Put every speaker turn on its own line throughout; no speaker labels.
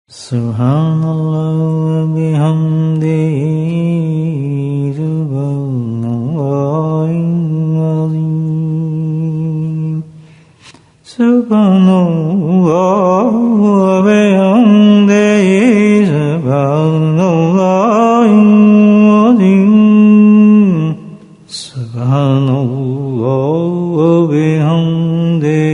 سبحان اللہ و بحمدہ سبحان اللہ العظیم سبحان اللہ و بحمدہ سبحان اللہ العظیم سبحان اللہ و بحمدہ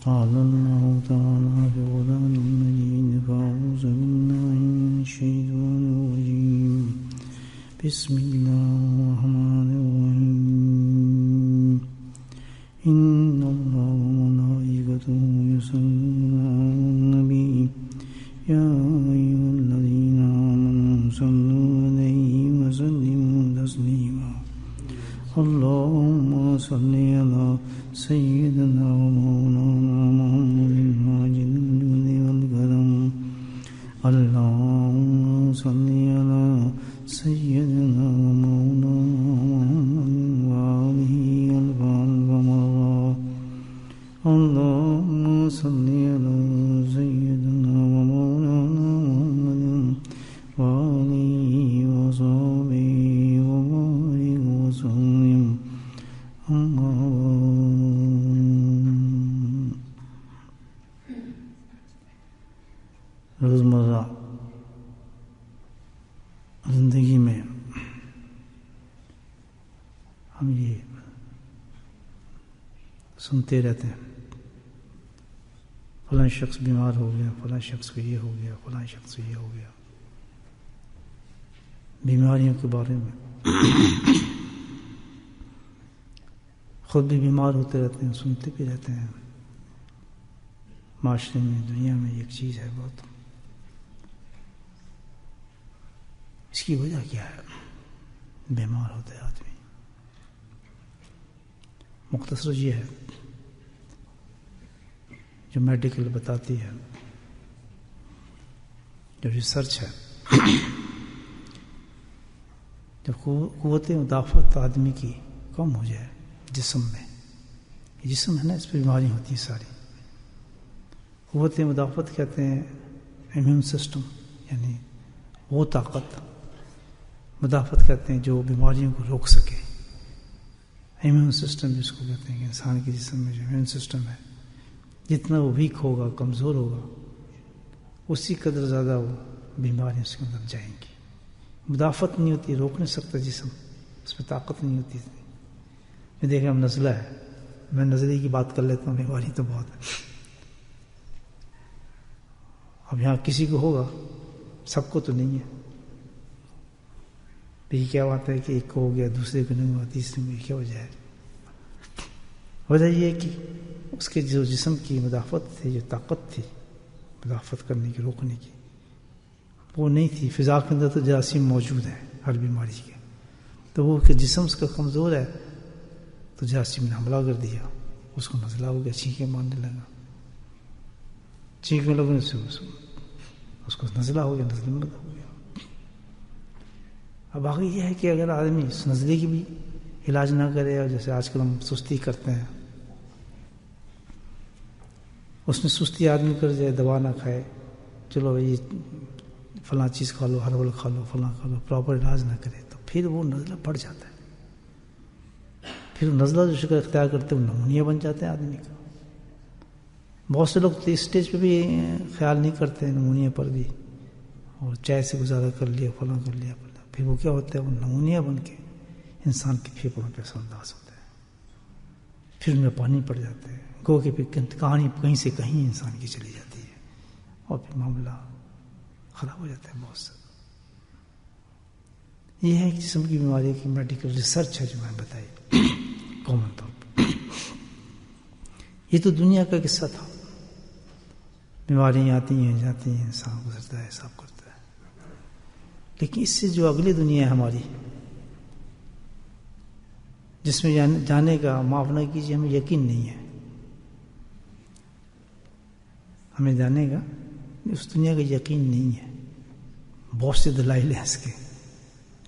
قال الله تعالى في القرآن المجيد فأعوذ بالله من الشيطان الرجيم بسم الله الرحمن الرحيم إن الله وملائكته يصلون على النبي يا أيها الذين آمنوا صلوا عليه وسلموا تسليما اللهم صل على سيدنا ومولانا محمد الماجد الجود والكرم اللهم صل على سيدنا ومولانا محمد وآله الف مرة اللهم صل على سيدنا ومولانا محمد وآله وصحبه وبارك وسلم أما روزمرہ زندگی میں ہم یہ سنتے رہتے ہیں فلاں شخص بیمار ہو گیا، فلاں شخص کو یہ ہو گیا، فلاں شخص کو یہ ہو گیا. بیماریوں کے بارے میں خود بھی بیمار ہوتے رہتے ہیں، سنتے بھی رہتے ہیں. معاشرے میں، دنیا میں ایک چیز ہے بہت. اس کی وجہ کیا ہے؟ بیمار ہوتا ہے آدمی. مختصر یہ ہے جو میڈیکل بتاتی ہے، جو ریسرچ ہے، جب قوت مدافعت آدمی کی کم ہو جائے جسم میں، یہ جسم ہے نا، اس پہ بیماریاں ہوتی ہیں ساری. قوت مدافعت کہتے ہیں امیون سسٹم، یعنی وہ طاقت. مدافعت کہتے ہیں جو بیماریوں کو روک سکے. امیون سسٹم جس کو کہتے ہیں کہ انسان کے جسم میں جو امیون سسٹم ہے، جتنا وہ ویک ہوگا، کمزور ہوگا، اسی قدر زیادہ وہ بیماریاں اس کے اندر جائیں گی. مدافعت نہیں ہوتی، روک نہیں سکتا جسم، اس پہ طاقت نہیں ہوتی. میں دیکھیں ہم نزلہ ہے، میں نزلے کی بات کر لیتا ہوں، بیماری تو بہت ہے. اب یہاں کسی کو ہوگا، سب کو تو نہیں ہے. یہ کیا بات ہے کہ ایک کو ہو گیا، دوسرے کو نہیں ہوا، تیسرے کو کیا وجہ ہے؟ وجہ یہ ہے کہ اس کے جو جسم کی مدافعت تھی، جو طاقت تھی مدافعت کرنے کی، روکنے کی، وہ نہیں تھی. فضا کے اندر تو جراثیم موجود ہیں ہر بیماری کے، تو وہ کہ جسم اس کا کمزور ہے تو جراثیم نے حملہ کر دیا، اس کو نزلہ ہو گیا، چھینکیں مارنے لگا. چھینکنے لگنے سے اس کو نزلہ ہو گیا، نزلہ میں ہو گیا. اب باقی یہ ہے کہ اگر آدمی اس نزلے کی بھی علاج نہ کرے، اور جیسے آج کل ہم سستی کرتے ہیں، اس میں سستی آدمی کر جائے، دوا نہ کھائے، چلو یہ فلاں چیز کھا لو، ہربل کھا لو، فلاں کھا لو، پراپر علاج نہ کرے، تو پھر وہ نزلہ بڑھ جاتا ہے. پھر نزلہ جو شکل اختیار کرتے ہیں وہ نمونیا بن جاتے ہیں آدمی کا. بہت سے لوگ تو اس اسٹیج پہ بھی خیال نہیں کرتے نمونیا پر بھی، اور چائے سے گزارا کر لیا، فلاں کر لیا، پھر وہ کیا ہوتا ہے، وہ نمونیا بن کے انسان کے پھیپھڑوں پہ اثر انداز ہوتا ہے. پھر ان میں پانی پڑ جاتا ہے، گو کہ پھر کہانی کہیں سے کہیں انسان کی چلی جاتی ہے، اور پھر معاملہ خراب ہو جاتا ہے بہت سے. یہ ہے کہ جسم کی بیماری کی میڈیکل ریسرچ ہے جو میں نے بتائی کامن طور پر. یہ تو دنیا کا قصہ تھا. بیماریاں آتی ہیں، جاتی ہیں، انسان گزرتا ہے، حساب کرتا ہے. لیکن اس سے جو اگلی دنیا ہے ہماری، جس میں جانے کا، معاف نہ کیجیے، ہمیں یقین نہیں ہے. ہمیں جانے کا اس دنیا کا یقین نہیں ہے. بہت سے دلائل ہیں اس کے.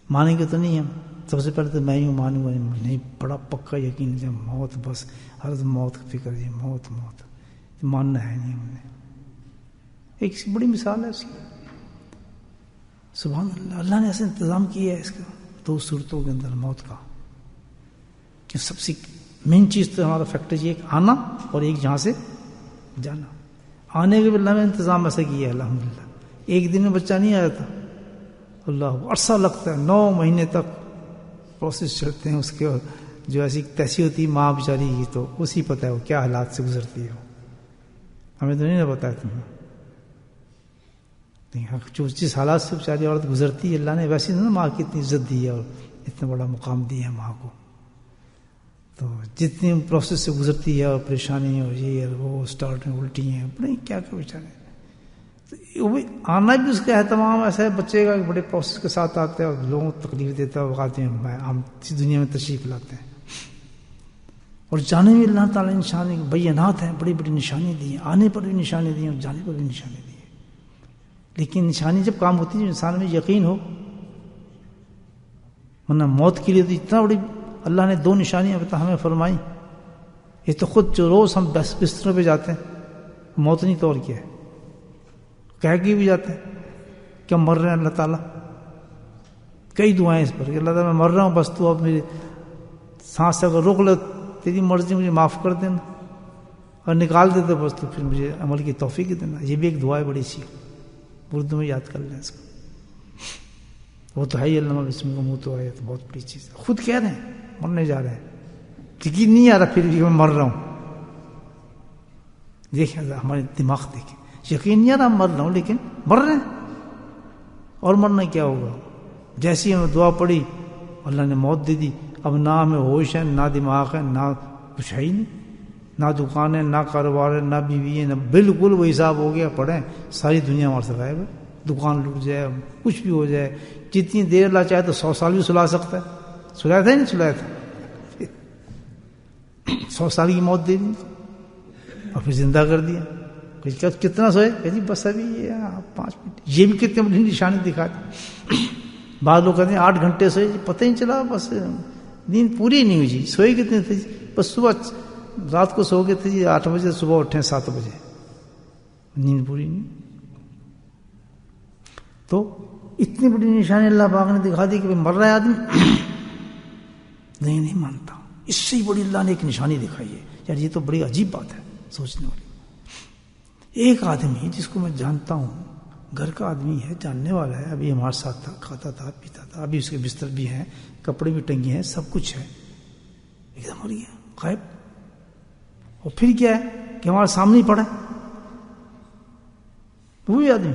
مانیں گے تو نہیں ہم. سب سے پہلے تو میں یوں مانوں گا نہیں, بڑا پکا یقین ہے موت, بس ہر موت کا فکر ہے, موت موت ماننا ہے نہیں ہم نے. ایک بڑی مثال ہے اس کی. سبحان اللہ, اللہ نے ایسے انتظام کیا ہے اس کا 2 صورتوں کے اندر موت کا. کہ سب سے مین چیز تو ہمارا فیکٹر یہ ایک آنا اور ایک جہاں سے جانا. آنے کے بھی اللہ نے انتظام ایسا کیا ہے الحمدللہ. ایک دن میں بچہ نہیں آیا تھا, اللہ عرصہ لگتا ہے, 9 مہینے تک پروسیس چلتے ہیں اس کے. اور جو ایسی تیسی ہوتی ماں بیچاری کی تو اسی پتہ ہے وہ کیا حالات سے گزرتی ہے. ہمیں تو نہیں نہ پتا ہے تمہیں. جو جس حالات سے بیچاری عورت گزرتی ہے اللہ نے ویسی نا ماں کی اتنی عزت دی ہے اور اتنا بڑا مقام دیا ہے ماں کو. تو جتنی پروسیس سے گزرتی ہے اور پریشانی اور یہ اور وہ اسٹارٹ میں الٹی ہیں بڑے کیا کیا بیچارے. تو وہ آنا بھی اس کا اہتمام ایسا ہے بچے کا, بڑے پروسیس کے ساتھ آتے ہیں اور لوگوں کو تکلیف دیتا ہے. اوقات میں ہم اسی دنیا میں تشریف لاتے ہیں. اور جانے میں اللہ تعالیٰ نشانی بینات ہیں, بڑی بڑی نشانی دی ہیں. آنے پر بھی نشانی دی ہیں اور جانے پر بھی نشانی دی ہیں. لیکن نشانی جب کام ہوتی ہے انسان میں یقین ہو, ورنہ موت کے لیے تو اتنا بڑی اللہ نے 2 نشانیاں ہمیں فرمائی. یہ تو خود جو روز ہم بستروں پہ جاتے ہیں موت نہیں تو اور کیا ہے, کہہ کے بھی جاتے ہیں کہ ہم مر رہے ہیں. اللہ تعالیٰ کئی دعائیں اس پر کہ اللہ تعالیٰ میں مر رہا ہوں, بس تو اب میری سانس اگر روک لو تیری مرضی مجھے معاف کر دینا, اور نکال دیتے بس تو پھر مجھے عمل کی توفیق دینا. یہ بھی ایک دعا ہے بڑی سی, اردو میں یاد کر لیں اس کو. وہ تو ہے ہی علامہ بسم کا منہ تو آیا تو بہت بڑی چیز ہے. خود کہہ رہے ہیں مرنے جا رہے ہیں, یقین نہیں آ رہا پھر بھی میں مر رہا ہوں. دیکھیں ہمارے دماغ دیکھیں, یقین نہیں آ رہا مر رہا ہوں لیکن مر رہے ہیں. اور مرنا کیا ہوگا, جیسی ہمیں دعا پڑی اللہ نے موت دے دی. اب نہ ہمیں ہوش ہے, نہ دماغ ہے, نہ کچھ ہے ہی نہیں, نہ دکان ہے, نہ کاروبار ہے, نہ بیوی ہے, نہ بالکل وہ حساب ہو گیا. پڑھیں ساری دنیا ہمارے سے غائب ہے. دکان لٹ جائے, کچھ بھی ہو جائے, جتنی دیر اللہ چاہے تو 100 سال بھی سلا سکتا ہے. سلایا تھا ہی نہیں سلایا تھا, 100 سال کی موت دے دی اور پھر زندہ کر دیا. کتنا سوئے کہ جی بس ابھی یہ 5 منٹ. یہ بھی کتنے بڑی نشانی دکھا دی. بعض لوگ کہتے ہیں 8 گھنٹے سوئے, پتہ ہی نہیں چلا, بس نیند پوری نہیں ہوئی. جی سوئے کتنے تھے, بس صبح رات کو سو گئے تھے جی 8 بجے, صبح اٹھیں 7 بجے, نیند پوری نہیں. تو اتنی بڑی نشانی اللہ پاک نے دکھا دی کہ مر رہا ہے آدمی, نہیں مانتا. اس سے ہی بڑی اللہ نے ایک نشانی دکھائی ہے. یار یہ تو بڑی عجیب بات ہے سوچنے والی. ایک آدمی جس کو میں جانتا ہوں, گھر کا آدمی ہے, جاننے والا ہے, ابھی ہمارے ساتھ تھا, کھاتا تھا, پیتا تھا, ابھی اس کے بستر بھی ہیں, کپڑے بھی ٹنگے ہیں, سب کچھ ہے, ایک دم مر گیا غائب. اور پھر کیا ہے کہ ہمارے سامنے ہی پڑا ہے. وہی آدمی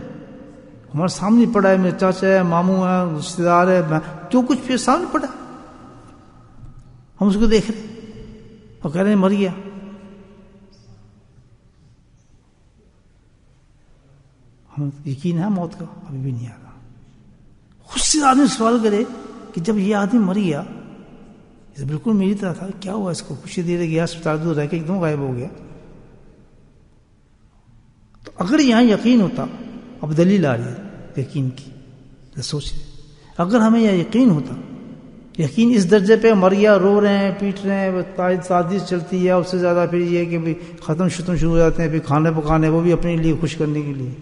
ہمارے سامنے پڑا ہے, میرے چاچا ہے, ماموں ہے, رشتے دار ہے, جو کچھ پھر سامنے پڑا ہے, ہم اس کو دیکھ رہے اور کہہ رہے ہیں مر گیا. ہم یقین ہے موت کا, ابھی بھی نہیں آ رہا. خود سے آدمی سوال کرے کہ جب یہ آدمی مر گیا, یہ بالکل میری طرح تھا, کیا ہوا اس کو, کچھ دیر گیا اسپتال دور رہ کے ایک دم غائب ہو گیا. تو اگر یہاں یقین ہوتا, اب دلیل آ رہی ہے یقین کی, سوچ رہے اگر ہمیں یہ یقین ہوتا, یقین اس درجے پہ مر گیا, رو رہے ہیں, پیٹ رہے ہیں, تعدیث چلتی ہے, اس سے زیادہ پھر یہ کہ ختم شروع ہو جاتے ہیں, پھر کھانے پکانے, وہ بھی اپنے لیے خوش کرنے کے لیے.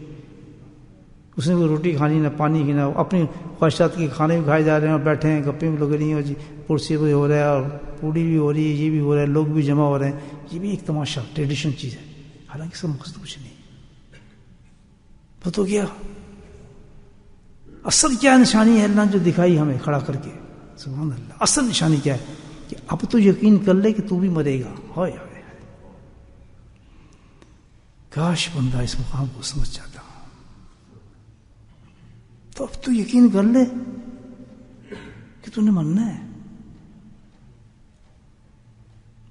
اس نے کوئی روٹی کھانی نہ پانی کی, نہ اپنی خواہشات کے کھانے بھی کھائے جا رہے ہیں, اور بیٹھے ہیں گپیں بھی لگ رہی ہیں, اور جی پرسی بھی ہو رہا ہے, اور پوڑی بھی ہو رہی ہے, یہ بھی ہو رہا ہے, لوگ بھی جمع ہو رہے ہیں. یہ بھی ایک تماشا ٹریڈیشن چیز ہے, حالانکہ سب مقصد کچھ نہیں. وہ تو کیا اصل کیا نشانی ہے اللہ جو دکھائی ہمیں کھڑا کر کے, سبحان اللہ. اصل نشانی کیا ہے کہ اب تو یقین کر لے کہ تو بھی مرے گا. ہائے ہائے, کاش بندہ اس مقام کو سمجھ جاتا. تو اب تو یقین کر لے کہ تو نے مرنا ہے.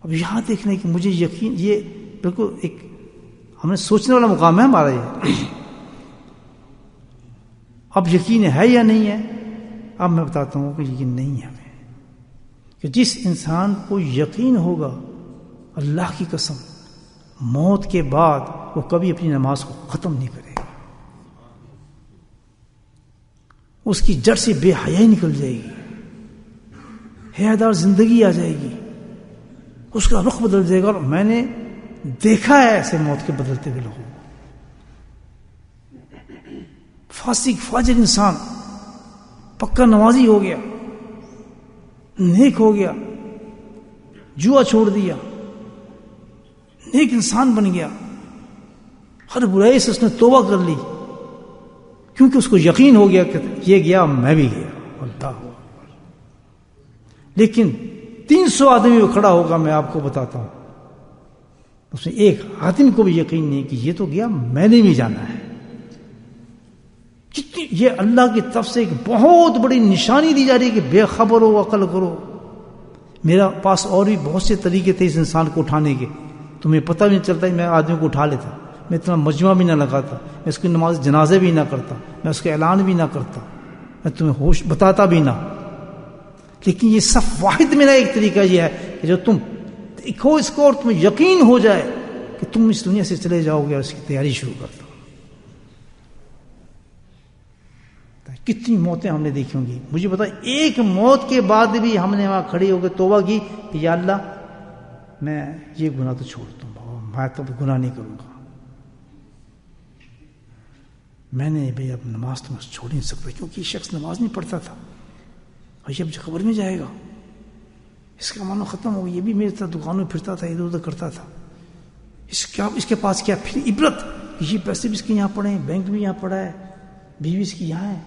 اب یہاں دیکھنے کہ مجھے یقین, یہ بالکل ایک ہم نے سوچنے والا مقام ہے ہمارا یہ. اب یقین ہے یا نہیں ہے, اب میں بتاتا ہوں کہ یقین نہیں ہے ہمیں. کہ جس انسان کو یقین ہوگا, اللہ کی قسم, موت کے بعد وہ کبھی اپنی نماز کو ختم نہیں کرے گا. اس کی جڑ سے بے حیائی نکل جائے گی، حیادار زندگی آ جائے گی، اس کا رخ بدل جائے گا. اور میں نے دیکھا ہے ایسے موت کے بدلتے ہوئے لوگوں کو. فاسق فاجر انسان پکا نمازی ہو گیا، نیک ہو گیا، جوا چھوڑ دیا، نیک انسان بن گیا، ہر برائی سے اس نے توبہ کر لی، کیونکہ اس کو یقین ہو گیا کہ یہ گیا میں بھی گیا. اللہ اکبر. لیکن 300 آدمی وہ کھڑا ہوگا، میں آپ کو بتاتا ہوں، اس میں ایک آدمی کو بھی یقین نہیں کہ یہ تو گیا، میں نے بھی جانا ہے. کتنی یہ اللہ کی طرف سے ایک بہت بڑی نشانی دی جا رہی ہے کہ بے خبر ہو، عقل کرو. میرا پاس اور بھی بہت سے طریقے تھے اس انسان کو اٹھانے کے، تمہیں پتہ بھی نہیں چلتا. میں آدمی کو اٹھا لیتا، میں اتنا مجمع بھی نہ لگاتا، میں اس کی نماز جنازے بھی نہ کرتا، میں اس کا اعلان بھی نہ کرتا، میں تمہیں ہوش بتاتا بھی نہ. لیکن یہ صف واحد میرا ایک طریقہ یہ ہے کہ جو تم دیکھو اس کو اور تمہیں یقین ہو جائے کہ تم اس دنیا سے چلے جاؤ گے، اور اس کی تیاری شروع کر دو. کتنی موتیں ہم نے دیکھی ہوں گی. مجھے پتا ایک موت کے بعد بھی ہم نے وہاں کھڑے ہو کے توبہ کی کہ یا اللہ میں یہ گناہ تو چھوڑ دوں، میں تو گناہ نہیں کروں گا. میں نے بھائی اب نماز تو میں چھوڑ نہیں سکتا، کیونکہ یہ شخص نماز نہیں پڑھتا تھا، اور یہ اب قبر میں جائے گا، اس کا معنی ختم ہو گیا. یہ بھی میرے ساتھ دکان میں پھرتا تھا، ادھر ادھر کرتا تھا. اس کے پاس کیا پھر عبرت، یہ پیسے بھی اس کے یہاں پڑے ہیں، بینک بھی یہاں پڑا ہے، بیوی اس کی یہاں ہے.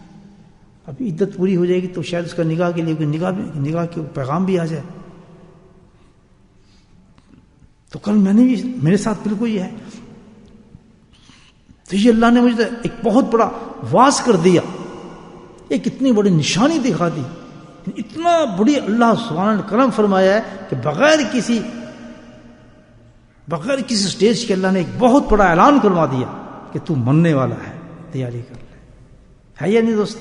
اب عدت پوری ہو جائے گی تو شاید اس کا نگاہ کے لیے نگاہ کے پیغام بھی آ جائے. تو کل میں نے بھی میرے ساتھ بالکل یہ ہے. تو یہ اللہ نے مجھے ایک بہت بڑا واز کر دیا، ایک اتنی بڑی نشانی دکھا دی، اتنا بڑی اللہ سبحانہ نے کرم فرمایا ہے کہ بغیر کسی سٹیج کے اللہ نے ایک بہت بڑا اعلان کروا دیا کہ تو مرنے والا ہے، تیاری کر لے. ہے یا نہیں دوست؟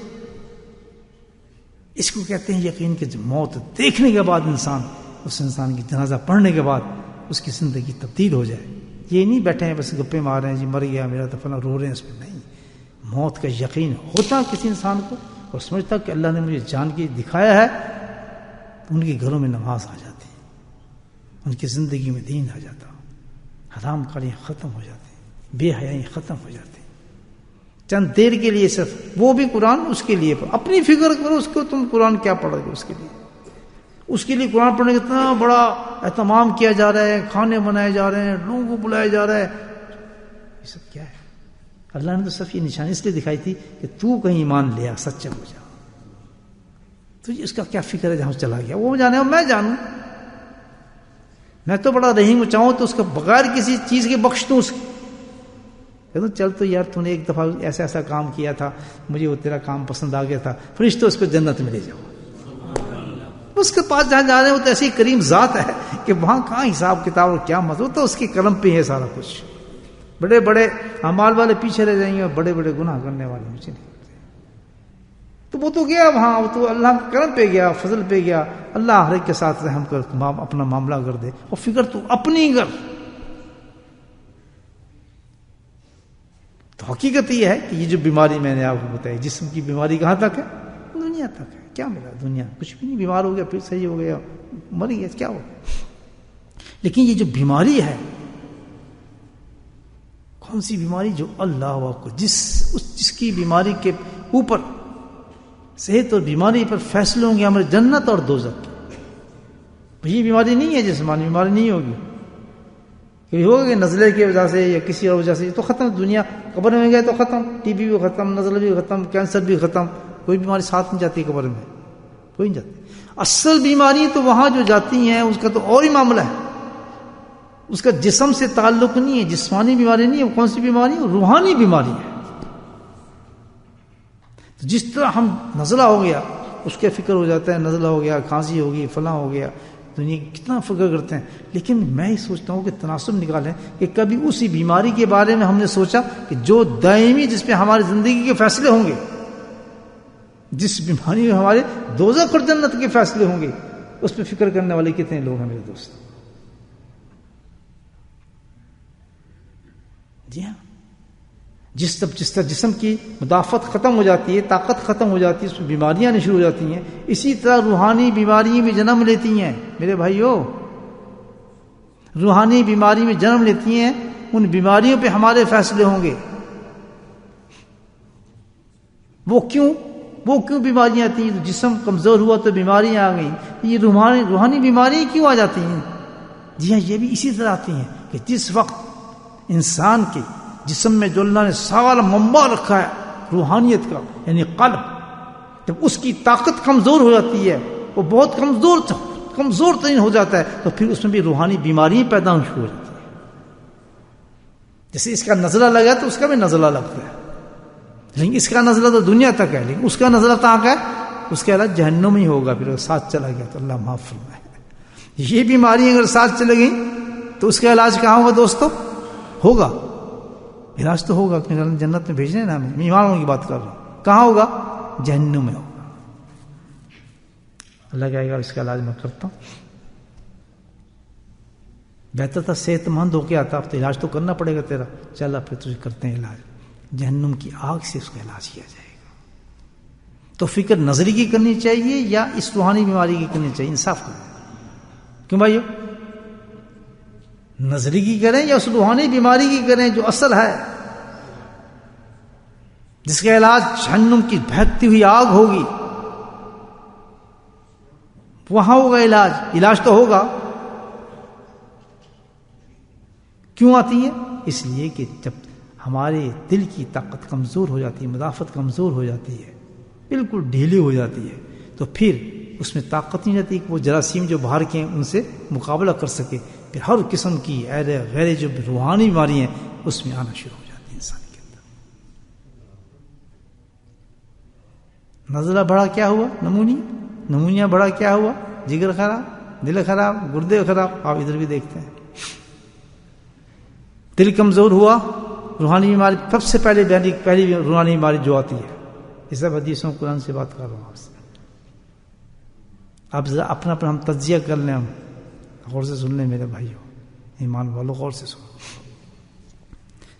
اس کو کہتے ہیں یقین کہ موت دیکھنے کے بعد اس انسان کی جنازہ پڑھنے کے بعد اس کی زندگی تبدیل ہو جائے. یہ نہیں بیٹھے ہیں بس گپے مار رہے ہیں جی مر گیا میرا تو فلاں، رو رہے ہیں اس میں. نہیں، موت کا یقین ہوتا کسی انسان کو اور سمجھتا کہ اللہ نے مجھے جان کے دکھایا ہے، ان کے گھروں میں نماز آ جاتی، ان کی زندگی میں دین آ جاتا، حرام کاریاں ختم ہو جاتی، بے حیائی ختم ہو جاتی. چند دیر کے لیے صرف، وہ بھی قرآن اس کے لیے. اپنی فکر کرو اس کو، تم قرآن کیا پڑھو گے اس کے لیے قرآن پڑھنے کا اتنا بڑا اہتمام کیا جا رہا ہے، کھانے بنائے جا رہے ہیں، لوگوں کو بلایا جا رہا ہے. یہ سب کیا ہے؟ اللہ نے تو صرف یہ نشانی اس لیے دکھائی تھی کہ تو کہیں ایمان لیا، سچا ہو جا. تو اس کا کیا فکر ہے جہاں چلا گیا وہ جانے، اور میں جانوں. میں تو بڑا رحیم چاہوں تو اس کا بغیر کسی چیز کے بخش دوں. اس کو چل تو یار تو نے ایک دفعہ ایسا کام کیا تھا، مجھے وہ تیرا کام پسند آ گیا تھا، فرشتوں اس کو جنت میں لے جاؤ. اس کے پاس جہاں جا رہے ہیں وہ تو ایسی کریم ذات ہے کہ وہاں کہاں حساب کتاب اور کیا مطلب، تو اس کے قلم پہ ہے سارا کچھ. بڑے بڑے اعمال والے پیچھے رہ جائیں گے اور بڑے بڑے گناہ کرنے والے پیچھے نہیں. تو وہ تو گیا وہاں، وہ تو اللہ کے کرم پہ گیا، فضل پہ گیا. اللہ ہر ایک کے ساتھ رحم کر اپنا معاملہ کر دے، اور فکر تو اپنی کر. تو حقیقت یہ ہے کہ یہ جو بیماری میں نے آپ کو بتائی، جسم کی بیماری کہاں تک ہے؟ دنیا تک ہے. کیا ملا دنیا؟ کچھ بھی نہیں. بیمار ہو گیا پھر صحیح ہو گیا، مر گیا، کیا ہو. لیکن یہ جو بیماری ہے، کون سی بیماری؟ جو اللہ کو جس کی بیماری کے اوپر، صحت اور بیماری پر فیصلے ہوں گے ہمارے جنت اور دوزخ. یہ بیماری نہیں ہے جسمانی بیماری، نہیں ہوگی. کبھی ہوگا کہ نزلے کی وجہ سے یا کسی اور وجہ سے تو ختم. دنیا قبر میں گئے تو ختم، ٹی بی بھی ختم، نزلہ بھی ختم، کینسر بھی ختم. کوئی بیماری ساتھ نہیں جاتی قبر میں، کوئی نہیں جاتی. اصل بیماری تو وہاں جو جاتی ہیں اس کا تو اور ہی معاملہ ہے. اس کا جسم سے تعلق نہیں ہے، جسمانی بیماری نہیں ہے. کون سی بیماری ہے؟ روحانی بیماری ہے. تو جس طرح ہم نزلہ ہو گیا اس کے فکر ہو جاتا ہے، نزلہ ہو گیا، کھانسی ہوگی، فلاں ہو گیا، دنیا کتنا فکر کرتے ہیں. لیکن میں ہی سوچتا ہوں کہ تناسب نکالیں کہ کبھی اسی بیماری کے بارے میں ہم نے سوچا کہ جو دائمی، جس پہ ہماری زندگی کے فیصلے ہوں گے، جس بیماری میں ہمارے دوزخ اور جنت کے فیصلے ہوں گے، اس پہ فکر کرنے والے کتنے لوگ ہیں میرے دوست؟ جی ہاں. جس طرح جسم کی مدافعت ختم ہو جاتی ہے، طاقت ختم ہو جاتی ہے، اس میں بیماریاں آنی شروع ہو جاتی ہیں، اسی طرح روحانی بیماری بھی جنم لیتی ہیں میرے بھائیوں، روحانی بیماری میں جنم لیتی ہیں، ان بیماریوں پہ ہمارے فیصلے ہوں گے۔ وہ کیوں بیماریاں آتی ہیں؟ جسم کمزور ہوا تو بیماریاں آ گئیں، یہ روحانی بیماری کیوں آ جاتی ہیں؟ جی ہاں، یہ بھی اسی طرح آتی ہیں کہ جس وقت انسان کے جسم میں جو اللہ نے سارا منبع رکھا ہے روحانیت کا، یعنی قلب، جب اس کی طاقت کمزور ہو جاتی ہے، وہ بہت کمزور ترین ہو جاتا ہے، تو پھر اس میں بھی روحانی بیماریاں پیدا ہونا شروع ہو جاتی ہیں۔ جیسے اس کا نزلہ لگا تو اس کا بھی نزلہ لگتا ہے، لیکن اس کا نزلہ تو دنیا تک ہے، لیکن اس کا نزلہ کہاں کا ہے؟ اس کا علاج جہنم ہی ہوگا، پھر ساتھ چلا گیا تو اللہ معاف فرمائے۔ یہ بیماری اگر ساتھ چلے گئی تو اس کا علاج کہاں ہوگا دوستو؟ ہوگا علاج تو ہوگا، جنت میں بھیجنے نا، میں ایمان والوں کی بات کر رہا ہوں، کہاں ہوگا؟ جہنم میں ہوگا۔ اللہ کہے گا اس کا علاج میں کرتا ہوں۔ بہتر تھا صحت مند ہو کے آتا، اب تو علاج تو کرنا پڑے گا تیرا، چل پھر تجھے کرتے ہیں علاج، جہنم کی آگ سے اس کا علاج کیا جائے گا۔ تو فکر نظری کی کرنی چاہیے یا اس روحانی بیماری کی کرنی چاہیے؟ انصاف کریں، کیوں بھائیو؟ نظری کی کریں یا اس روحانی بیماری کی کریں جو اصل ہے، جس کا علاج جہنم کی بھڑکتی ہوئی آگ ہوگی، وہاں ہوگا علاج تو ہوگا۔ کیوں آتی ہے؟ اس لیے کہ جب ہمارے دل کی طاقت کمزور ہو جاتی ہے، مدافعت کمزور ہو جاتی ہے، بالکل ڈھیلی ہو جاتی ہے، تو پھر اس میں طاقت نہیں رہتی کہ وہ جراثیم جو باہر کے ہیں ان سے مقابلہ کر سکے، پھر ہر قسم کی غیر جو روحانی بیماری ہیں اس میں آنا شروع ہو جاتی ہے انسان کے اندر۔ نزلہ بڑا کیا ہوا؟ نمونیا بڑا کیا ہوا؟ جگر خراب، دل خراب، گردے خراب۔ آپ ادھر بھی دیکھتے ہیں، دل کمزور ہوا، روحانی بیماری سب سے پہلی روحانی بیماری جو آتی ہے، یہ سب حدیثوں قرآن سے بات کر رہا ہوں آپ سے۔ اب ذرا اپنا ہم تجزیہ کر لیں، ہم غور سے سن لیں میرے بھائیوں، ایمان والوں غور سے سنو۔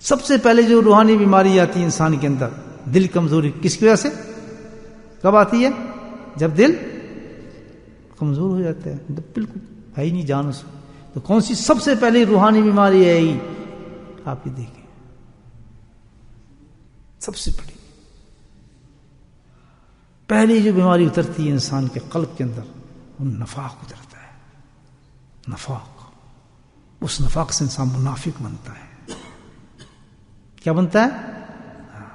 سب سے پہلے جو روحانی بیماری آتی ہے انسان کے اندر، دل کمزوری، کس کی وجہ سے؟ کب آتی ہے؟ جب دل کمزور ہو جاتا ہے، جب بالکل ہے ہی نہیں جان اس میں۔ تو کون سی سب سے پہلی روحانی بیماری ہے یہ؟ آپ ہی دیکھیں، سب سے بڑی پہلی جو بیماری اترتی ہے انسان کے قلب کے اندر، وہ نفاق اترتا ہے۔ نفاق، اس نفاق سے انسان منافق بنتا ہے۔ کیا بنتا ہے؟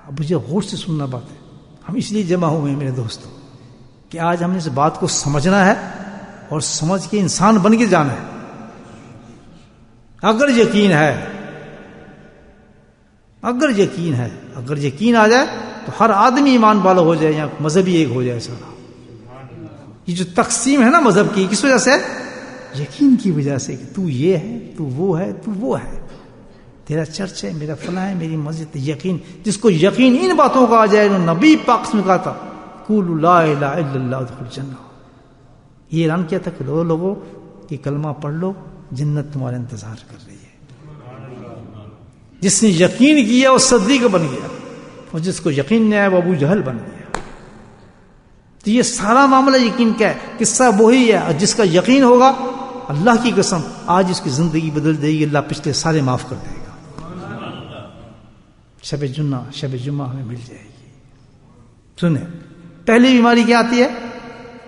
اب مجھے غور سے سننا بات ہے، ہم اس لیے جمع ہوئے ہیں میرے دوستوں کہ آج ہم نے اس بات کو سمجھنا ہے اور سمجھ کے انسان بن کے جانا ہے۔ اگر یقین ہے، اگر یقین آ جائے تو ہر آدمی ایمان والا ہو جائے یا مذہبی ایک ہو جائے سارا۔ یہ جو تقسیم ہے نا مذہب کی، کس وجہ سے؟ یقین کی وجہ سے کہ تو یہ ہے، تو وہ ہے، تو وہ ہے، تیرا چرچ ہے، میرا فلاں ہے، میری مسجد۔ یقین، جس کو یقین ان باتوں کا آ جائے، نبی پاک نے کہا تھا قولوا لا الہ الا اللہ ادخلوا الجنہ، یہ اعلان کیا تھا کہ لوگوں یہ کلمہ پڑھ لو، جنت تمہارا انتظار کر رہی ہے۔ جس نے یقین کیا وہ صدیق بن گیا، اور جس کو یقین نہیں آیا وہ ابو جہل بن گیا۔ تو یہ سارا معاملہ یقین کا ہے، قصہ وہی ہے، اور جس کا یقین ہوگا اللہ کی قسم آج اس کی زندگی بدل دے گی، اللہ پچھلے سارے معاف کر دے گا۔ شب جمعہ ہمیں مل جائے گی۔ سنیں، پہلی بیماری کیا آتی ہے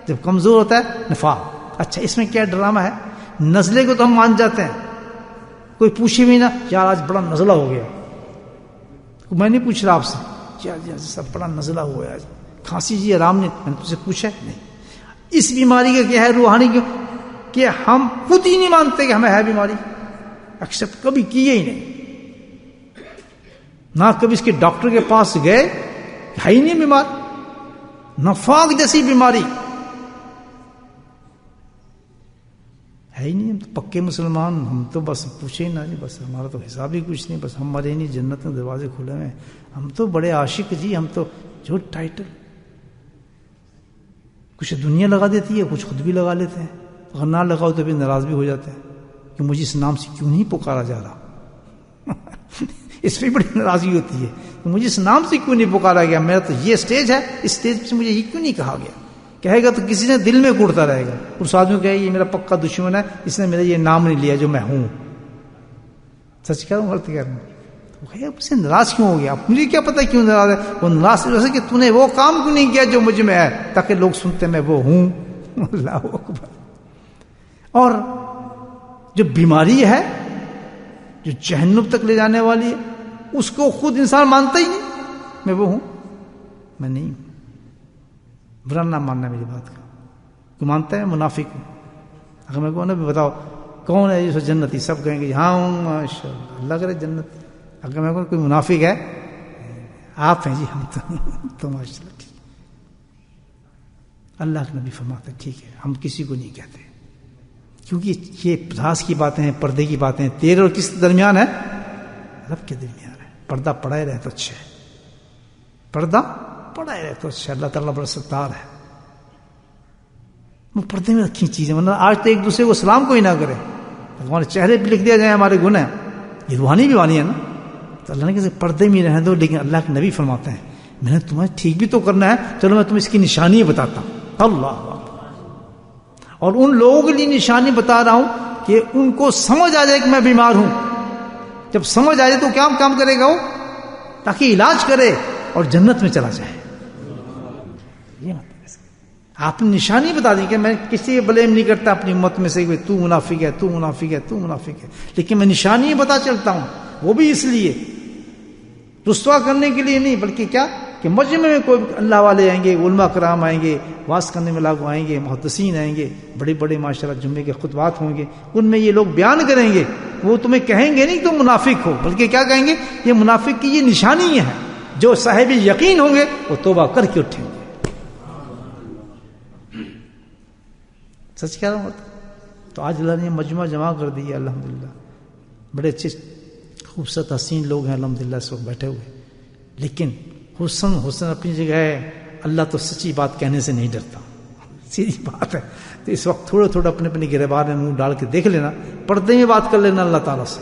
جب کمزور ہوتا ہے؟ نفاق۔ اچھا، اس میں کیا ڈرامہ ہے؟ نزلے کو تو ہم مان جاتے ہیں، کوئی پوچھے بھی نہ یار آج بڑا نزلہ ہو گیا، میں نہیں پوچھ رہا آپ سے یار سب بڑا نزلہ ہوا ہے آج، کھانسی جی آرام نے، میں نے تجھ سے پوچھا نہیں۔ اس بیماری کا کیا ہے روحانی کہ ہم خود ہی نہیں مانتے کہ ہمیں ہے بیماری، ایکسپٹ کبھی کیے ہی نہیں، نہ کبھی اس کے ڈاکٹر کے پاس گئے، ہے ہی نہیں بیمار۔ نفاق جیسی بیماری ہے ہی نہیں، ہم تو پکے مسلمان، ہم تو بس پوچھے ہی نہ جی، بس ہمارا تو حساب ہی کچھ نہیں، بس ہم مرے نہیں، جنت میں دروازے کھلے ہوئے ہیں، ہم تو بڑے عاشق جی، ہم تو جو ٹائٹل کچھ دنیا لگا دیتی ہے، کچھ خود بھی لگا لیتے ہیں، اگر نہ لگاؤ تو پھر ناراض بھی ہو جاتے ہیں کہ مجھے اس نام سے کیوں نہیں پکارا جا رہا۔ اس پہ بڑی ناراضگی ہوتی ہے کہ مجھے اس نام سے کیوں نہیں پکارا گیا، میرا تو یہ اسٹیج ہے، اس اسٹیج پہ مجھے یہ کیوں نہیں کہا گیا. کہے گا تو کسی نے دل میں کوڑتا رہے گا، اس آدمی کہے یہ میرا پکا دشمن ہے، اس نے میرا یہ نام نہیں لیا جو میں ہوں. سچ کہہ رہا ہوں غلط کہہ رہا ہوں؟ مجھ سے ناراض کیوں ہو گیا؟ مجھے کیا پتا کیوں ناراض ہے. وہ ناراض ویسے کہ تو نے وہ کام کیوں نہیں کیا جو مجھ میں ہے، تاکہ لوگ سنتے میں وہ ہوں. اللہ اکبر. اور جو بیماری ہے جو جہنم تک لے جانے والی ہے، اس کو خود انسان مانتا ہی نہیں، میں وہ ہوں، میں نہیں ہوں. برا نہ ماننا میری بات کا. تو مانتا ہے منافق ہوں. اگر میں کہوں نا بھی بتاؤ کون ہے جس جنتی، سب کہیں گے ہاں ہوں ماشاء اللہ، اللہ کرے جنت. اگر میں کہوں کوئی منافق ہے، آپ ہیں جی، ہم تو ماشاء اللہ ٹھیک. اللہ کے نبی فرماتے ہیں ٹھیک ہے، ہم کسی کو نہیں کہتے، کیونکہ یہ راز کی باتیں ہیں، پردے کی باتیں ہیں. تیرے اور کس درمیان ہے؟ رب کے درمیان ہے. پردہ پڑا ہی رہے تو اچھا ہے، پردہ پڑا ہی رہے تو اچھا. اللہ تعالیٰ بڑا ستار ہے. وہ پردے میں رکھی چیزیں، ورنہ آج تو ایک دوسرے کو سلام کوئی نہ کرے، ہمارے چہرے پہ لکھ دیا جائے ہمارے گناہ. یہ روحانی بیماری ہے نا. تو اللہ نے کہا پردے میں رہنے دو. لیکن اللہ کے نبی فرماتے ہیں میں نے تمہیں ٹھیک بھی تو کرنا ہے، چلو میں تمہیں اس کی نشانی بتاتا ہوں. اللہ اور ان لوگوں کے لیے نشانی بتا رہا ہوں کہ ان کو سمجھ آ جائے کہ میں بیمار ہوں. جب سمجھ آ جائے تو کیا کام کرے گا وہ؟ تاکہ علاج کرے اور جنت میں چلا جائے. یہ مطلب آپ نے نشانی بتا دی کہ میں کسی بلیم نہیں کرتا اپنی امت میں سے کہ تو منافق ہے، تو منافق ہے، تو منافق ہے، لیکن میں نشانی بتا چلتا ہوں. وہ بھی اس لیے رسوا کرنے کے لیے نہیں، بلکہ کیا کہ مجمع میں کوئی اللہ والے آئیں گے، علماء کرام آئیں گے، واعظ کرنے میں لوگ آئیں گے، محدثین آئیں گے، بڑے بڑے ماشاءاللہ جمعے کے خطبات ہوں گے، ان میں یہ لوگ بیان کریں گے. وہ تمہیں کہیں گے نہیں تم منافق ہو، بلکہ کیا کہیں گے؟ یہ منافق کی یہ نشانی ہے. جو صاحب یقین ہوں گے وہ توبہ کر کے اٹھیں گے. سچ کہہ رہا ہوں. تو آج اللہ نے مجمع جمع کر دیا الحمدللہ. بڑے اچھے خوبصورت حسین لوگ ہیں الحمدللہ اس وقت بیٹھے ہوئے. لیکن حسن اپنی جگہ ہے. اللہ تو سچی بات کہنے سے نہیں ڈرتا، سیدھی بات ہے. تو اس وقت تھوڑا تھوڑا اپنے اپنے گریبان میں منہ ڈال کے دیکھ لینا، پردے میں بات کر لینا اللہ تعالیٰ سے،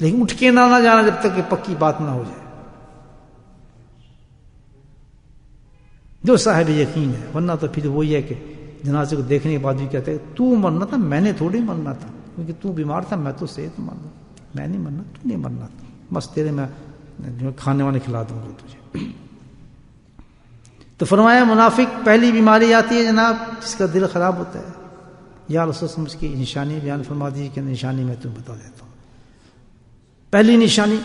لیکن اٹھ کے نہ جانا جب تک کہ پکی بات نہ ہو جائے. جو صاحب یقین ہے. ورنہ تو پھر وہی ہے کہ جنازے کو دیکھنے کے بعد بھی کہتے ہیں تو مرنا تھا، میں نے تھوڑی مرنا تھا، کیونکہ تو بیمار تھا، میں تو صحت مند ہوں، میں نہیں مرنا، تو نہیں مرنا تھا، بس تیرے میں کھانے وانے کھلا دوں گا تجھے. تو فرمایا منافق پہلی بیماری آتی ہے جناب جس کا دل خراب ہوتا ہے. یا رسول سمجھ کی نشانی بیان فرما دیجیے کہ نشانی میں تمہیں بتا دیتا ہوں. پہلی نشانی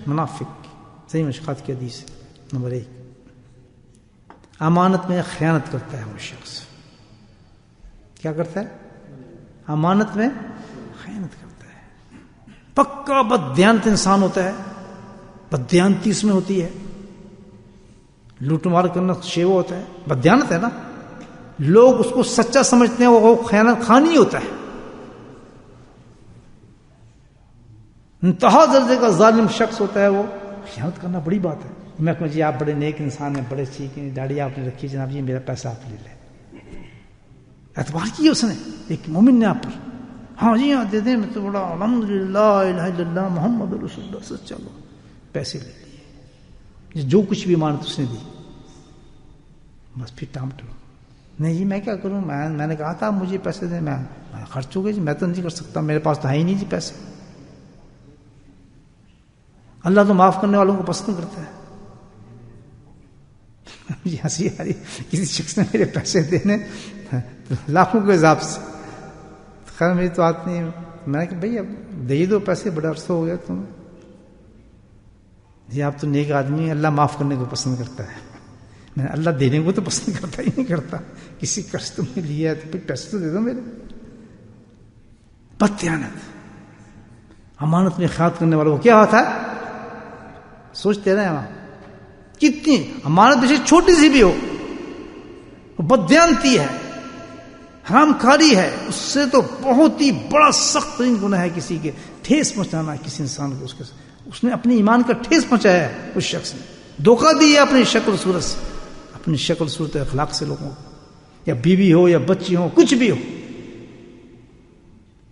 منافق کی صحیح مشکات کی حدیث نمبر 1، امانت میں خیانت کرتا ہے. وہ شخص کیا کرتا ہے؟ امانت میں خیانت کرتا ہے. پکا بددیانت انسان ہوتا ہے. بددیانتی اس میں ہوتی ہے، لوٹ مار کرنا شیوا ہوتا ہے، بددیانت ہے نا. لوگ اس کو سچا سمجھتے ہیں، وہ خیانت خانی ہوتا ہے. انتہا درجے کا ظالم شخص ہوتا ہے. وہ خیانت کرنا بڑی بات ہے. میں کہوں جی آپ بڑے نیک انسان ہیں، بڑے ٹھیک ہیں، داڑھی آپ نے رکھی، جناب جی میرا پیسہ آپ لے لیں. اعتبار کیا اس نے، ایک مومن نے آپ پر، ہاں جی ہاں دے دیں، میں تو بڑا الحمدللہ الہ الا اللہ محمد رسول اللہ سے، چلو پیسے لے لیے، جو کچھ بھی مانت اس نے دی، بس پھر ٹام ٹو. نہیں جی میں کیا کروں، میں نے کہا تھا مجھے پیسے دیں، میں خرچ ہو گئے جی، میں تو نہیں کر سکتا، میرے پاس تو ہے ہی نہیں جی پیسے. اللہ تو معاف کرنے والوں کو پسند کرتا ہے. ہنسی آ رہی، کسی شخص نے میرے پیسے دینے لاکھوں کے حساب سے. خیر میری تو بات نہیں. میں نے کہا بھائی اب دے دو پیسے، بڑا عرصہ ہو گیا تمہیں. جی آپ تو نیک آدمی ہیں، اللہ معاف کرنے کو پسند کرتا ہے. میں اللہ دینے کو تو پسند کرتا ہی نہیں کرتا. کسی قرض تم نے لیا ہے تو پھر پیسے تو دے دو میرے. بددیانت، امانت میں خیانت کرنے والوں کو کیا ہوتا ہے؟ سوچتے رہے وہاں کتنی امانت بے چھوٹی سی بھی ہو، بددیانتی ہے، حرام کاری ہے، اس سے تو بہت ہی بڑا سخت ترین گناہ ہے کسی کے ٹھیس پہنچانا ہے کسی انسان کو. اس نے اپنے ایمان کا ٹھیس پہنچایا ہے. اس شخص نے دھوکہ دیا اپنی شکل صورت سے، اپنی شکل صورت اخلاق سے لوگوں کو، یا بیوی ہو یا بچی ہو، کچھ بھی ہو.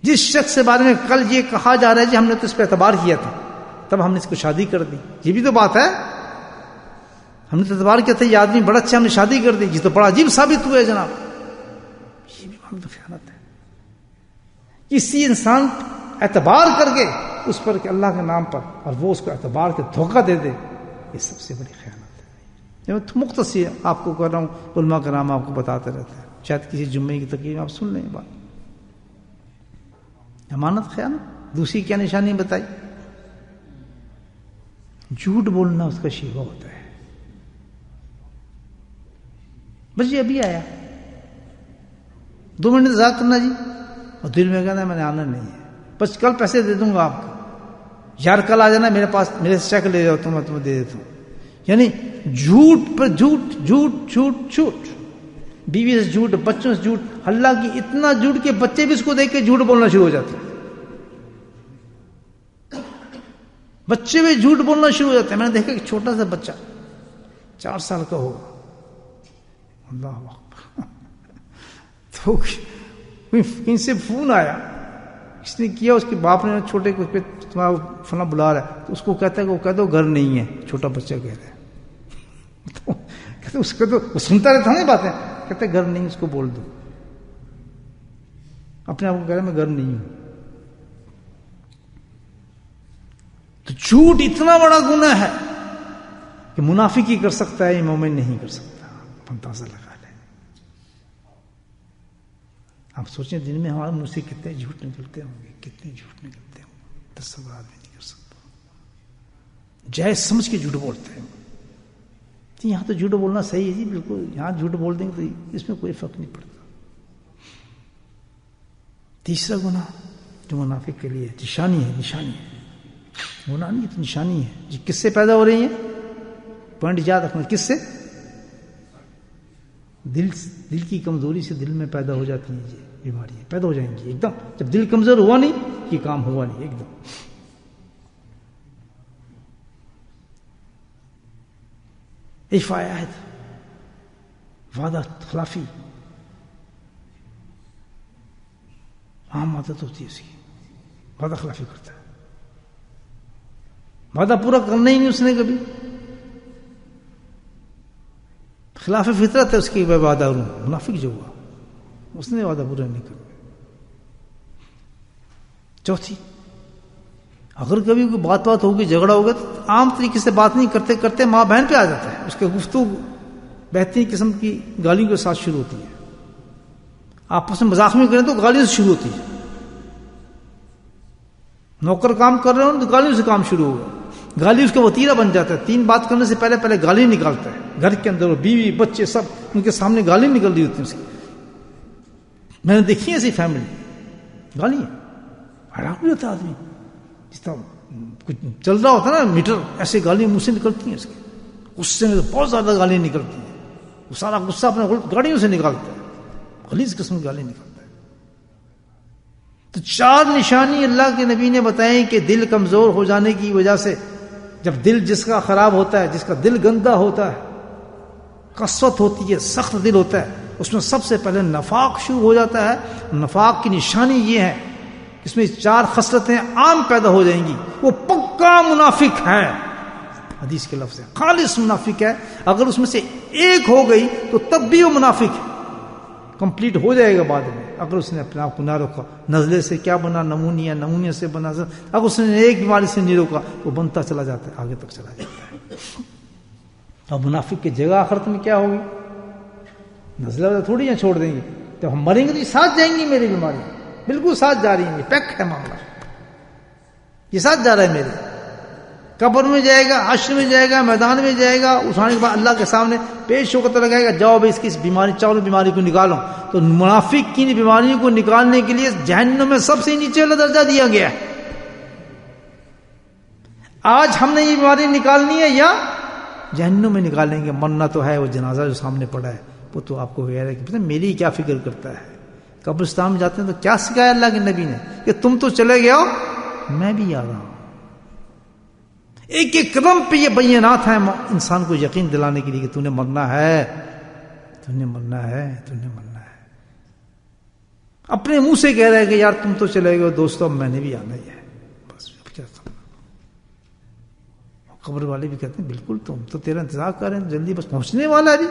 جس شخص کے بارے میں کل یہ کہا جا رہا ہے جی ہم نے تو اس پہ اعتبار کیا تھا، تب ہم نے اس کو شادی کر دی. یہ بھی تو بات ہے. ہم نے تو اعتبار کیا تھا یہ آدمی بڑا اچھا، ہم نے شادی کر دی. یہ تو بڑا عجیب ثابت ہوا ہے جناب. یہ بھی بہت خیانت ہے. کسی انسان اعتبار کر کے اس پر کہ اللہ کے نام پر، اور وہ اس کو اعتبار کے دھوکہ دے دے، یہ سب سے بڑی خیانت ہے. میں مختصر آپ کو کر رہا ہوں، علماء کرام آپ کو بتاتے رہتے ہیں، شاید کسی جمعے کی تقریر میں آپ سن لیں بات. امانت خیانت. دوسری کیا نشانی بتائی؟ جھوٹ بولنا اس کا شیوا ہوتا ہے. بس یہ ابھی آیا 2 منٹ انتظار کرنا جی، اور دل میں کہنا میں نے آنا نہیں ہے، بس کل پیسے دے دوں گا آپ کو. یار کل آ جانا میرے پاس، میرے سے چیک لے جاؤ تو میں تمہیں دے دیتا ہوں. یعنی جھوٹ پر جھوٹ جھوٹ جھوٹ جھوٹ. بیوی سے جھوٹ، بچوں سے جھوٹ. اللہ کی اتنا جھوٹ کہ بچے بھی اس کو دیکھ کے جھوٹ بولنا شروع ہو جاتے ہیں. بچے بھی جھوٹ بولنا شروع ہو جاتے ہیں. میں نے دیکھا کہ چھوٹا سا بچہ 4 سال کا ہوگا، اللہ اکبر، تو کہیں سے فون آیا، اس نے کیا، اس کے باپ نے چھوٹے کو پہ تمہارا فلاں بلا رہا ہے، تو اس کو کہتا ہے کہ وہ کہہ دو گھر نہیں ہے. چھوٹا بچہ کہہ رہا ہے. تو کہتے اس کو تو وہ سنتا رہتا ہے باتیں، کہتے گھر نہیں، اس کو بول دو. اپنے آپ کو کہہ رہا ہے میں گھر نہیں ہوں. تو جھوٹ اتنا بڑا گناہ ہے کہ منافق ہی کر سکتا ہے، یہ مومن نہیں کر سکتا. اندازہ لگا لیں. آپ سوچیں دن میں ہمارے منہ سے کتنے جھوٹ نکلتے ہوں گے، کتنے جھوٹ نکلتے ہوں گے، تصور آدمی نہیں کر سکتا. جائز سمجھ کے جھوٹ بولتے ہیں. یہاں تو جھوٹ بولنا صحیح ہے جی، بالکل. یہاں جھوٹ بول دیں گے تو اس میں کوئی فرق نہیں پڑتا. تیسرا گناہ جو منافق کے لیے نشانی ہے، نشانی ہے، گناہ نہیں تو نشانی ہے. جی کس سے پیدا ہو رہی ہیں؟ پوائنٹ یاد رکھنا، کس سے؟ دل کی کمزوری سے دل میں پیدا ہو جاتی ہیں یہ بیماریاں، پیدا ہو جائیں گی ایک دم. جب دل کمزور ہوا نہیں، یہ کام ہوا نہیں ایک دم. عہد، وعدہ خلافی عام عادت ہوتی ہے اس کی. وعدہ خلافی کرتا ہے، وعدہ پورا کرنا ہی نہیں اس نے کبھی. خلاف فطرت ہے اس کی وعدہ. منافق جو ہوا اس نے وعدہ پورا نہیں کرنا. چوتھی، اگر کبھی کوئی بات ہوگی، جھگڑا ہوگا، تو عام طریقے سے بات نہیں کرتے کرتے ماں بہن پہ آ جاتا ہے. اس کے گفتگو بہترین قسم کی گالیوں کے ساتھ شروع ہوتی ہے. آپس میں مذاق میں کریں تو گالیوں سے شروع ہوتی ہے. نوکر کام کر رہے ہوں تو گالیوں سے کام شروع ہوگا. گالی اس کا وتیرہ بن جاتا ہے. 3 بات کرنے سے پہلے گالی نکالتا ہے. گھر کے اندر بیوی بچے سب ان کے سامنے گالی نکل رہی ہوتی ہے اس کی. میں نے دیکھی ایسی فیملی، گالی حیران ہو جاتا آدمی. جس طرح کچھ چل رہا ہوتا نا میٹر، ایسے گالیاں منہ سے نکلتی ہیں اس کے. غصے میں تو بہت زیادہ گالیاں نکلتی ہیں. وہ سارا غصہ اپنے گاڑیوں سے نکالتا ہے، غلیظ قسم کی گالی نکالتا ہے. تو 4 نشانی اللہ کے نبی نے بتائیں کہ دل کمزور ہو جانے کی وجہ سے، جب دل جس کا خراب ہوتا ہے، جس کا دل گندا ہوتا ہے، قسوت ہوتی ہے، سخت دل ہوتا ہے، اس میں سب سے پہلے نفاق شروع ہو جاتا ہے. نفاق کی نشانی یہ ہے کہ اس میں 4 خصلتیں عام پیدا ہو جائیں گی. وہ پکا منافق ہے. حدیث کے لفظ ہے خالص منافق ہے. اگر اس میں سے ایک ہو گئی تو تب بھی وہ منافق ہے، کمپلیٹ ہو جائے گا بعد میں. اگر اس نے اپنے آپ کو نہ روکا، نزلے سے کیا بنا نمونیا، نمونیا سے بنا، اگر اس نے ایک بیماری سے نہیں روکا وہ بنتا چلا جاتا ہے، آگے تک چلا جاتا ہے. اور منافق کی جگہ آخرت میں کیا ہوگی؟ نزلہ تھوڑی یہاں چھوڑ دیں گے. جب ہم مریں گے تو یہ ساتھ جائیں گی، میری بیماری بالکل ساتھ جا رہی ہیں. یہ پیک ہے معاملہ، یہ ساتھ جا رہا ہے میرے. قبر میں جائے گا، حشر میں جائے گا، میدان میں جائے گا، اٹھانے کے بعد اللہ کے سامنے پیش ہو کر لگائے گا، جاؤ بھائی اس کی بیماری، چاروں بیماری کو نکالو. تو منافق کی بیماریوں کو نکالنے کے لیے جہنم میں سب سے نیچے والا درجہ دیا گیا ہے. آج ہم نے یہ بیماری نکالنی ہے یا جہنم میں نکالیں گے. مرنا تو ہے، وہ جنازہ جو سامنے پڑا ہے وہ تو آپ کو کہہ رہا ہے کہ پتہ میری کیا فکر کرتا ہے. قبرستان میں جاتے ہیں تو کیا سکھایا اللہ کے نبی نے کہ تم تو چلے گئے ہو، میں بھی آ رہا ہوں. ایک ایک قدم پہ یہ بیانات ہیں انسان کو یقین دلانے کے لیے کہ تو نے مرنا ہے، تو نے مرنا ہے، تو نے مرنا ہے. اپنے منہ سے کہہ رہا ہے کہ یار تم تو چلے گئے ہو دوستو، اب میں نے بھی آنا ہی ہے. بس کیا قبر والے بھی کہتے ہیں بالکل تم تو تیرا انتظار کر رہے ہیں، جلدی بس پہنچنے والا ہے ابھی،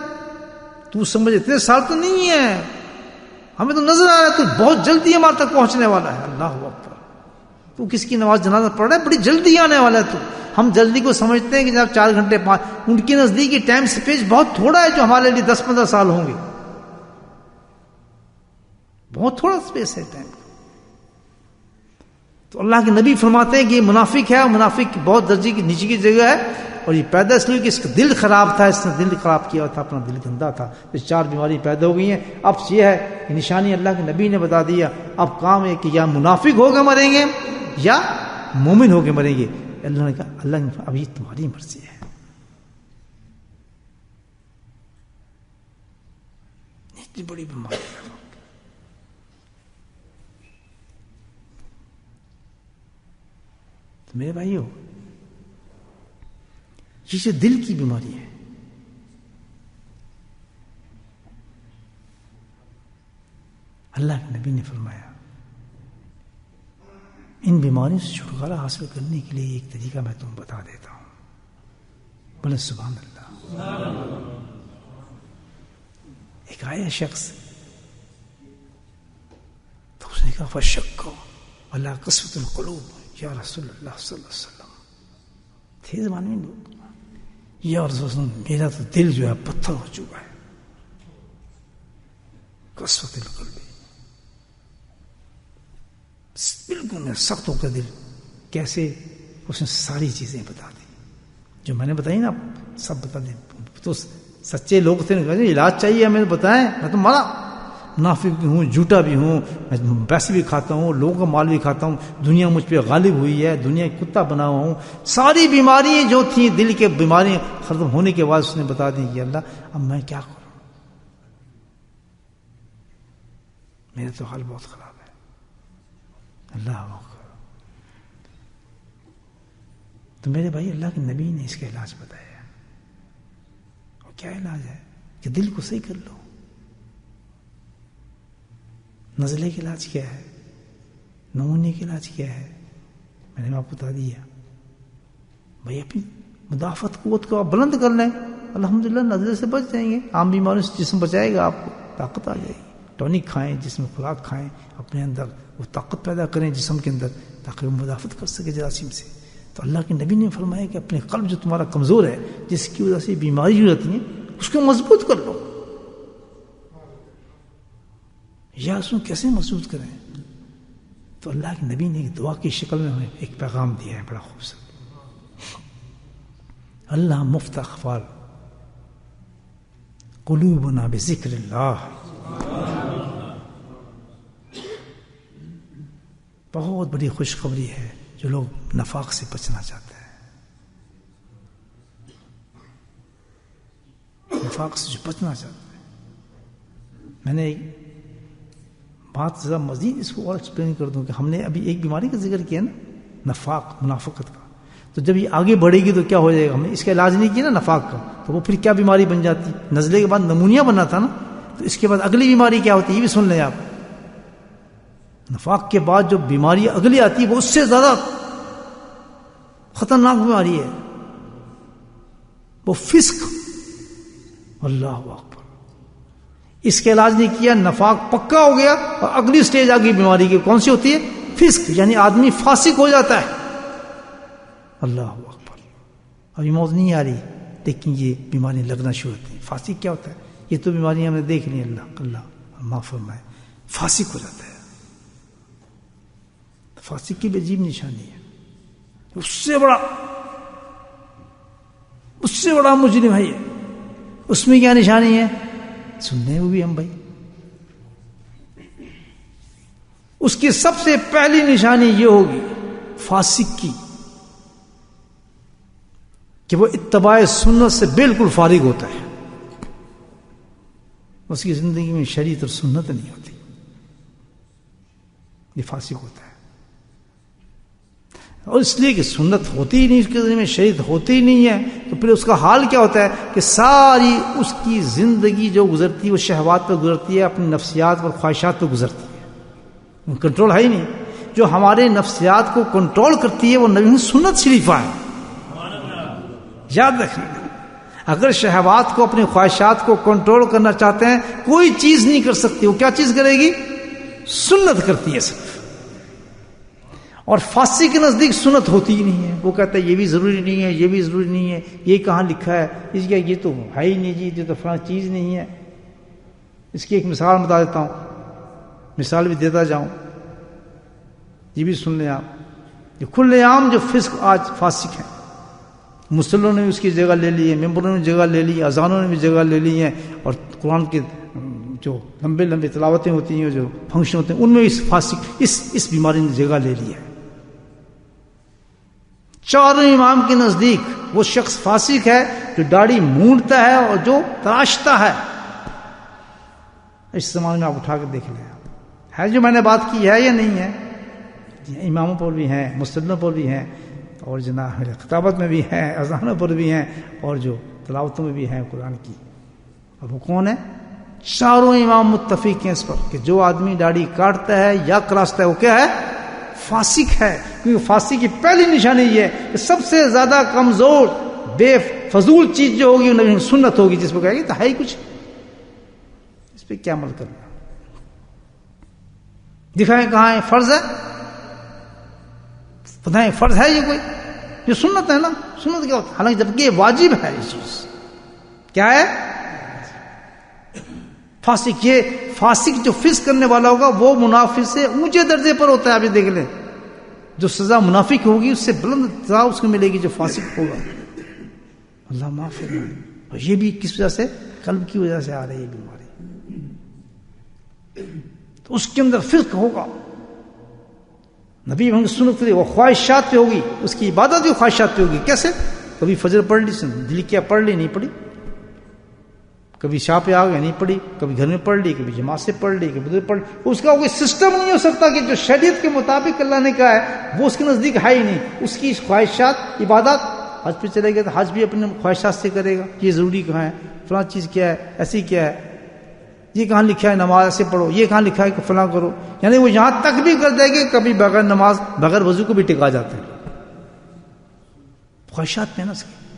تو سمجھ اتنے سال تو نہیں ہے، ہمیں تو نظر آ رہا ہے تو بہت جلدی ہمارے تک پہنچنے والا ہے۔ اللہ اکبر، تو کس کی نماز جنازہ پڑھ رہا ہے، بڑی جلدی آنے والا ہے تو۔ ہم جلدی کو سمجھتے ہیں کہ جب 4 گھنٹے 5، ان کے نزدیکی ٹائم سپیس بہت تھوڑا ہے جو ہمارے لیے 10-15 سال ہوں گے، بہت تھوڑا سپیس ہے ٹائم کا۔ تو اللہ کے نبی فرماتے ہیں کہ یہ منافق ہے، منافق بہت درجے کی نیچے کی جگہ ہے، اور یہ پیدا اس لیے کہ اس کا دل خراب تھا، اس نے دل خراب کیا تھا، اپنا دل گندا تھا، اس 4 بیماری پیدا ہو گئی ہیں۔ اب یہ ہے کہ نشانی اللہ کے نبی نے بتا دیا، اب کام ہے کہ یا منافق ہو کے مریں گے یا مومن ہو کے مریں گے۔ اللہ نے کہا اللہ نے اب یہ تمہاری مرضی ہے، اتنی بڑی بیماری ہے۔ تو میرے بھائیو، یہ جو دل کی بیماری ہے، اللہ کے نبی نے فرمایا ان بیماریوں سے چھٹکارا حاصل کرنے کے لیے ایک طریقہ میں تم بتا دیتا ہوں، بولے سبحان اللہ۔ ایک آیا شخص تو اس نے کہا فشک اللہ قسوۃ القلوب یا رسول اللہ صلی اللہ علیہ وسلم، تھے زمانے میں لوگ، یا رسول اللہ میرا تو دل جو ہے پتھر ہو چکا ہے، قسوۃ القلب، بالکل سخت ہو کر دل۔ کیسے؟ اس نے ساری چیزیں بتا دی جو میں نے بتائی نا، سب بتا دیں۔ تو سچے لوگ تھے، علاج چاہیے ہمیں بتائیں، میں تو مرا، منافق بھی ہوں، جھوٹا بھی ہوں، میں پیسے بھی کھاتا ہوں، لوگوں کا مال بھی کھاتا ہوں، دنیا مجھ پہ غالب ہوئی ہے، دنیا کا کتا بنا ہوا ہوں، ساری بیماریاں جو تھیں دل کے بیماریاں ختم ہونے کے بعد اس نے بتا دی کہ اللہ اب میں کیا کروں، میرا تو حال بہت خراب ہے۔ اللہ اکبر۔ تو میرے بھائی اللہ کے نبی نے اس کا علاج بتایا، اور کیا علاج ہے کہ دل کو صحیح کر لو۔ نزلے کا علاج کیا ہے، نمونے کا علاج کیا ہے، میں نے آپ کو بتا دیا۔ بھائی اپنی مدافعت قوت کو آپ بلند کر لیں، الحمدللہ نزلے سے بچ جائیں گے، عام بیماریوں سے جسم بچائے گا، آپ کو طاقت آ جائے گی۔ ٹونک کھائیں، جسم میں خوراک کھائیں، اپنے اندر وہ طاقت پیدا کریں جسم کے اندر، تاکہ وہ مدافعت کر سکے جراثیم سے۔ تو اللہ کے نبی نے فرمایا کہ اپنے قلب جو تمہارا کمزور ہے، جس کی وجہ سے بیماری جو رہتی ہیں، اس کو مضبوط کر لو۔ یا اس کو کیسے مضبوط کریں؟ تو اللہ کے نبی نے ایک دعا کی شکل میں ہمیں ایک پیغام دیا ہے بڑا خوبصورت۔ اللہ مفت اخبار قلوبنا بذکر اللہ، بہت بڑی خوشخبری ہے جو لوگ نفاق سے بچنا چاہتے ہیں، نفاق سے جو بچنا چاہتے ہیں۔ میں نے ایک بات ذرا مزید اس کو اور ایکسپلین کر دوں کہ ہم نے ابھی ایک بیماری کا ذکر کیا نا، نفاق، منافقت کا، تو جب یہ آگے بڑھے گی تو کیا ہو جائے گا؟ ہم نے اس کا علاج نہیں کیا نا نفاق کا، تو وہ پھر کیا بیماری بن جاتی؟ نزلے کے بعد نمونیا بنا تھا نا، تو اس کے بعد اگلی بیماری کیا ہوتی ہے یہ بھی سن لیں آپ۔ نفاق کے بعد جو بیماری اگلی آتی ہے وہ اس سے زیادہ خطرناک بیماری ہے، وہ فسق۔ اللہ اکبر۔ اس کا علاج نہیں کیا، نفاق پکا ہو گیا، اور اگلی سٹیج آگئی بیماری کی کون سی ہوتی ہے؟ فسق، یعنی آدمی فاسق ہو جاتا ہے۔ اللہ اکبر۔ ابھی موت نہیں آ رہی لیکن یہ بیماری لگنا شروع ہوتی ہے۔ فاسق کیا ہوتا ہے؟ یہ تو بیماریاں ہم نے دیکھ لی، اللہ معاف فرمائے، فاسق ہو جاتا ہے۔ فاسق کی بھی عجیب نشانی ہے، اس سے بڑا مجرم ہے یہ۔ اس میں کیا نشانی ہے سننے وہ بھی ہم بھائی؟ اس کی سب سے پہلی نشانی یہ ہوگی فاسق کی کہ وہ اتباع سنت سے بالکل فارغ ہوتا ہے، اس کی زندگی میں شریعت اور سنت نہیں ہوتی، یہ فاسق ہوتا ہے۔ اور اس لیے کہ سنت ہوتی ہی نہیں، اس کے ذریعے میں شریعت ہوتی ہی نہیں ہے، تو پھر اس کا حال کیا ہوتا ہے کہ ساری اس کی زندگی جو گزرتی ہے وہ شہوات پر گزرتی ہے، اپنی نفسیات اور خواہشات پر گزرتی ہے، کنٹرول ہے ہی نہیں۔ جو ہمارے نفسیات کو کنٹرول کرتی ہے وہ نبی سنت شریفہ ہے۔ یاد رکھنا، اگر شہوات کو، اپنی خواہشات کو کنٹرول کرنا چاہتے ہیں، کوئی چیز نہیں کر سکتی. وہ کیا چیز کرے گی؟ سنت کرتی ہے صرف. اور فاسق کے نزدیک سنت ہوتی ہی نہیں ہے. وہ کہتا ہے یہ بھی ضروری نہیں ہے، یہ بھی ضروری نہیں ہے، یہ کہاں لکھا ہے، اس کا یہ تو ہے ہی نہیں جی، یہ تو فلاں چیز نہیں ہے. اس کی ایک مثال بتا دیتا ہوں، مثال بھی دیتا جاؤں، یہ بھی سن لیں آپ. جو کھلے عام جو فسق آج فاسق ہیں، مسلمانوں نے بھی اس کی جگہ لے لی ہے، ممبروں نے جگہ لے لی، اذانوں نے بھی جگہ لے لی ہیں، اور قرآن کے جو لمبے لمبے تلاوتیں ہوتی ہیں، جو فنکشن ہوتے ہیں، ان میں اس فاسق اس بیماری نے جگہ لے لی ہے. چاروں امام کے نزدیک وہ شخص فاسق ہے جو داڑھی مونڈتا ہے اور جو تراشتا ہے. اس زمانے میں آپ اٹھا کے دیکھ لیں، ہے جو میں نے بات کی ہے یا نہیں ہے؟ اماموں پر بھی ہیں، مسلموں پر بھی ہیں، اور جناب خطابت میں بھی ہیں، اذانوں پر بھی ہیں، اور جو تلاوتوں میں بھی ہیں قرآن کی. اب وہ کون ہے؟ چاروں امام متفق ہیں اس پر کہ جو آدمی داڑھی کاٹتا ہے یا کراستا ہے وہ کیا ہے؟ فاسق ہے. کیونکہ فاسق کی پہلی نشانی یہ ہے کہ سب سے زیادہ کمزور بے فضول چیز جو ہوگی وہ سنت ہوگی، جس کو کہے گی تو ہے ہی کچھ، اس پہ کیا عمل کرنا. دکھائیں کہاں ہے فرض ہے، بتائیں فرض ہے یہ کوئی؟ یہ سنت ہے نا. سنت کیا ہوتا ہے؟ حالانکہ جبکہ یہ واجب ہے. یہ چیز کیا ہے؟ فاسق. یہ فاسق جو فسق کرنے والا ہوگا وہ منافق سے اونچے درجے پر ہوتا ہے. آپ یہ دیکھ لیں، جو سزا منافق ہوگی اس سے بلند سزا اس کو ملے گی جو فاسق ہوگا. اللہ معاف کرے. اور یہ بھی کس وجہ سے؟ قلب کی وجہ سے آ رہی ہے بیماری. تو اس کے اندر فسق ہوگا. نبی ہم سنت وہ خواہشات پہ ہوگی، اس کی عبادت بھی خواہشات پہ ہوگی. کیسے؟ کبھی فجر پڑھ لی، دل کیا پڑھ لی، نہیں پڑھی. کبھی شاہ پہ آ گئے، نہیں پڑھی. کبھی گھر میں پڑھ لی، کبھی جماعت سے پڑھ لی، کبھی پڑھ لی. اس کا کوئی سسٹم نہیں ہو سکتا کہ جو شریعت کے مطابق اللہ نے کہا ہے وہ اس کے نزدیک ہے ہی نہیں. اس کی خواہشات عبادات. حج پہ چلے گئے تو حج بھی اپنے خواہشات سے کرے گا. یہ ضروری کہاں ہے، فلاں چیز کیا ہے، ایسی کیا ہے، یہ کہاں لکھا ہے نماز ایسے پڑھو، یہ کہاں لکھا ہے کہ فلاں کرو. یعنی وہ یہاں تک بھی کر دے گے کبھی بغیر نماز بغیر وضو کو بھی ٹکا جاتے ہیں. خواہشات میں نا